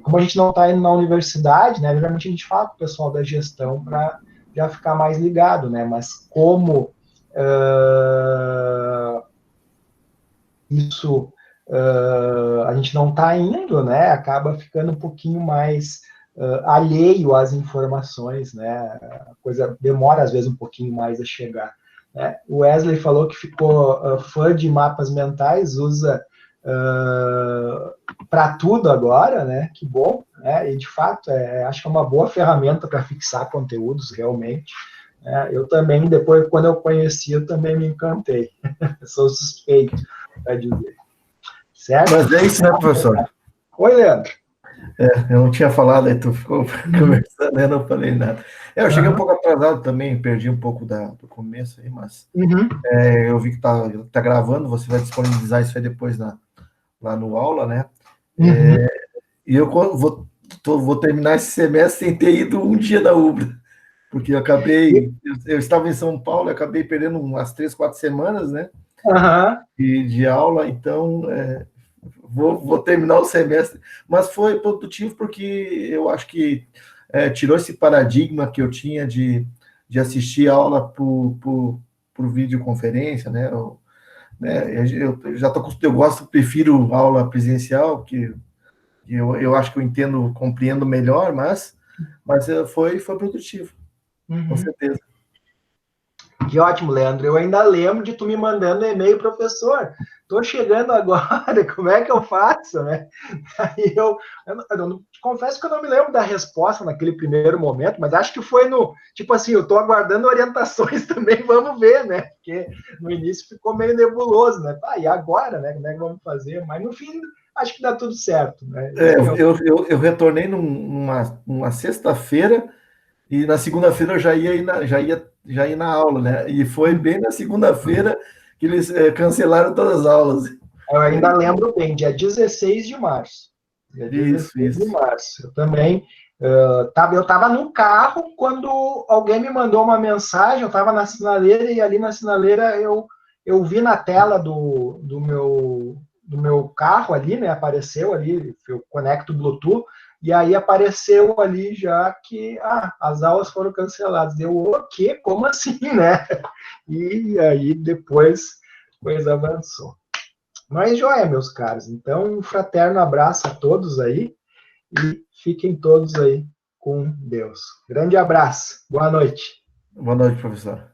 Como a gente não está indo na universidade, né? Geralmente a gente fala com o pessoal da gestão para já ficar mais ligado, né? Mas como isso a gente não está indo, né? Acaba ficando um pouquinho mais alheio às informações, né? A coisa demora às vezes um pouquinho mais a chegar. Né? O Wesley falou que ficou fã de mapas mentais, usa para tudo agora, né? Que bom, né? E de fato acho que é uma boa ferramenta para fixar conteúdos realmente. Eu também, depois, quando eu conheci, eu também me encantei. Eu sou suspeito para dizer. Certo? Mas é isso, né, professor? Oi, Leandro. Eu não tinha falado, aí tu ficou conversando, eu não falei nada. Eu cheguei um pouco atrasado também, perdi um pouco do começo aí, mas eu vi que tá gravando, você vai disponibilizar isso aí depois lá no aula, né? E eu vou terminar esse semestre sem ter ido um dia da UBRA, porque eu estava em São Paulo, eu acabei perdendo umas 3, 4 semanas, né? De aula, então vou terminar o semestre, mas foi produtivo porque eu acho que tirou esse paradigma que eu tinha de assistir aula por videoconferência, né? Eu prefiro aula presencial, que eu acho que eu entendo, compreendo melhor, mas foi produtivo, com certeza. Que ótimo, Leandro. Eu ainda lembro de tu me mandando e-mail, professor. Estou chegando agora, como é que eu faço, né? Aí eu confesso que eu não me lembro da resposta naquele primeiro momento, mas acho que foi tipo assim, eu estou aguardando orientações também, vamos ver, né? Porque no início ficou meio nebuloso, né? E agora, né? Como é que vamos fazer? Mas no fim, acho que dá tudo certo, né? Eu retornei numa sexta-feira E na segunda-feira eu já ia na aula, né? E foi bem na segunda-feira que eles cancelaram todas as aulas. Eu ainda lembro bem, dia 16 de março. Dia 16 de março. Eu também eu estava no carro quando alguém me mandou uma mensagem, eu estava na sinaleira, e ali na sinaleira eu vi na tela do meu carro ali, né? Apareceu ali, eu conecto o Bluetooth, e aí apareceu ali já que as aulas foram canceladas. Deu o quê? Como assim, né? E aí depois a coisa avançou. Mas joia, meus caros. Então, um fraterno abraço a todos aí e fiquem todos aí com Deus. Grande abraço. Boa noite. Boa noite, professor.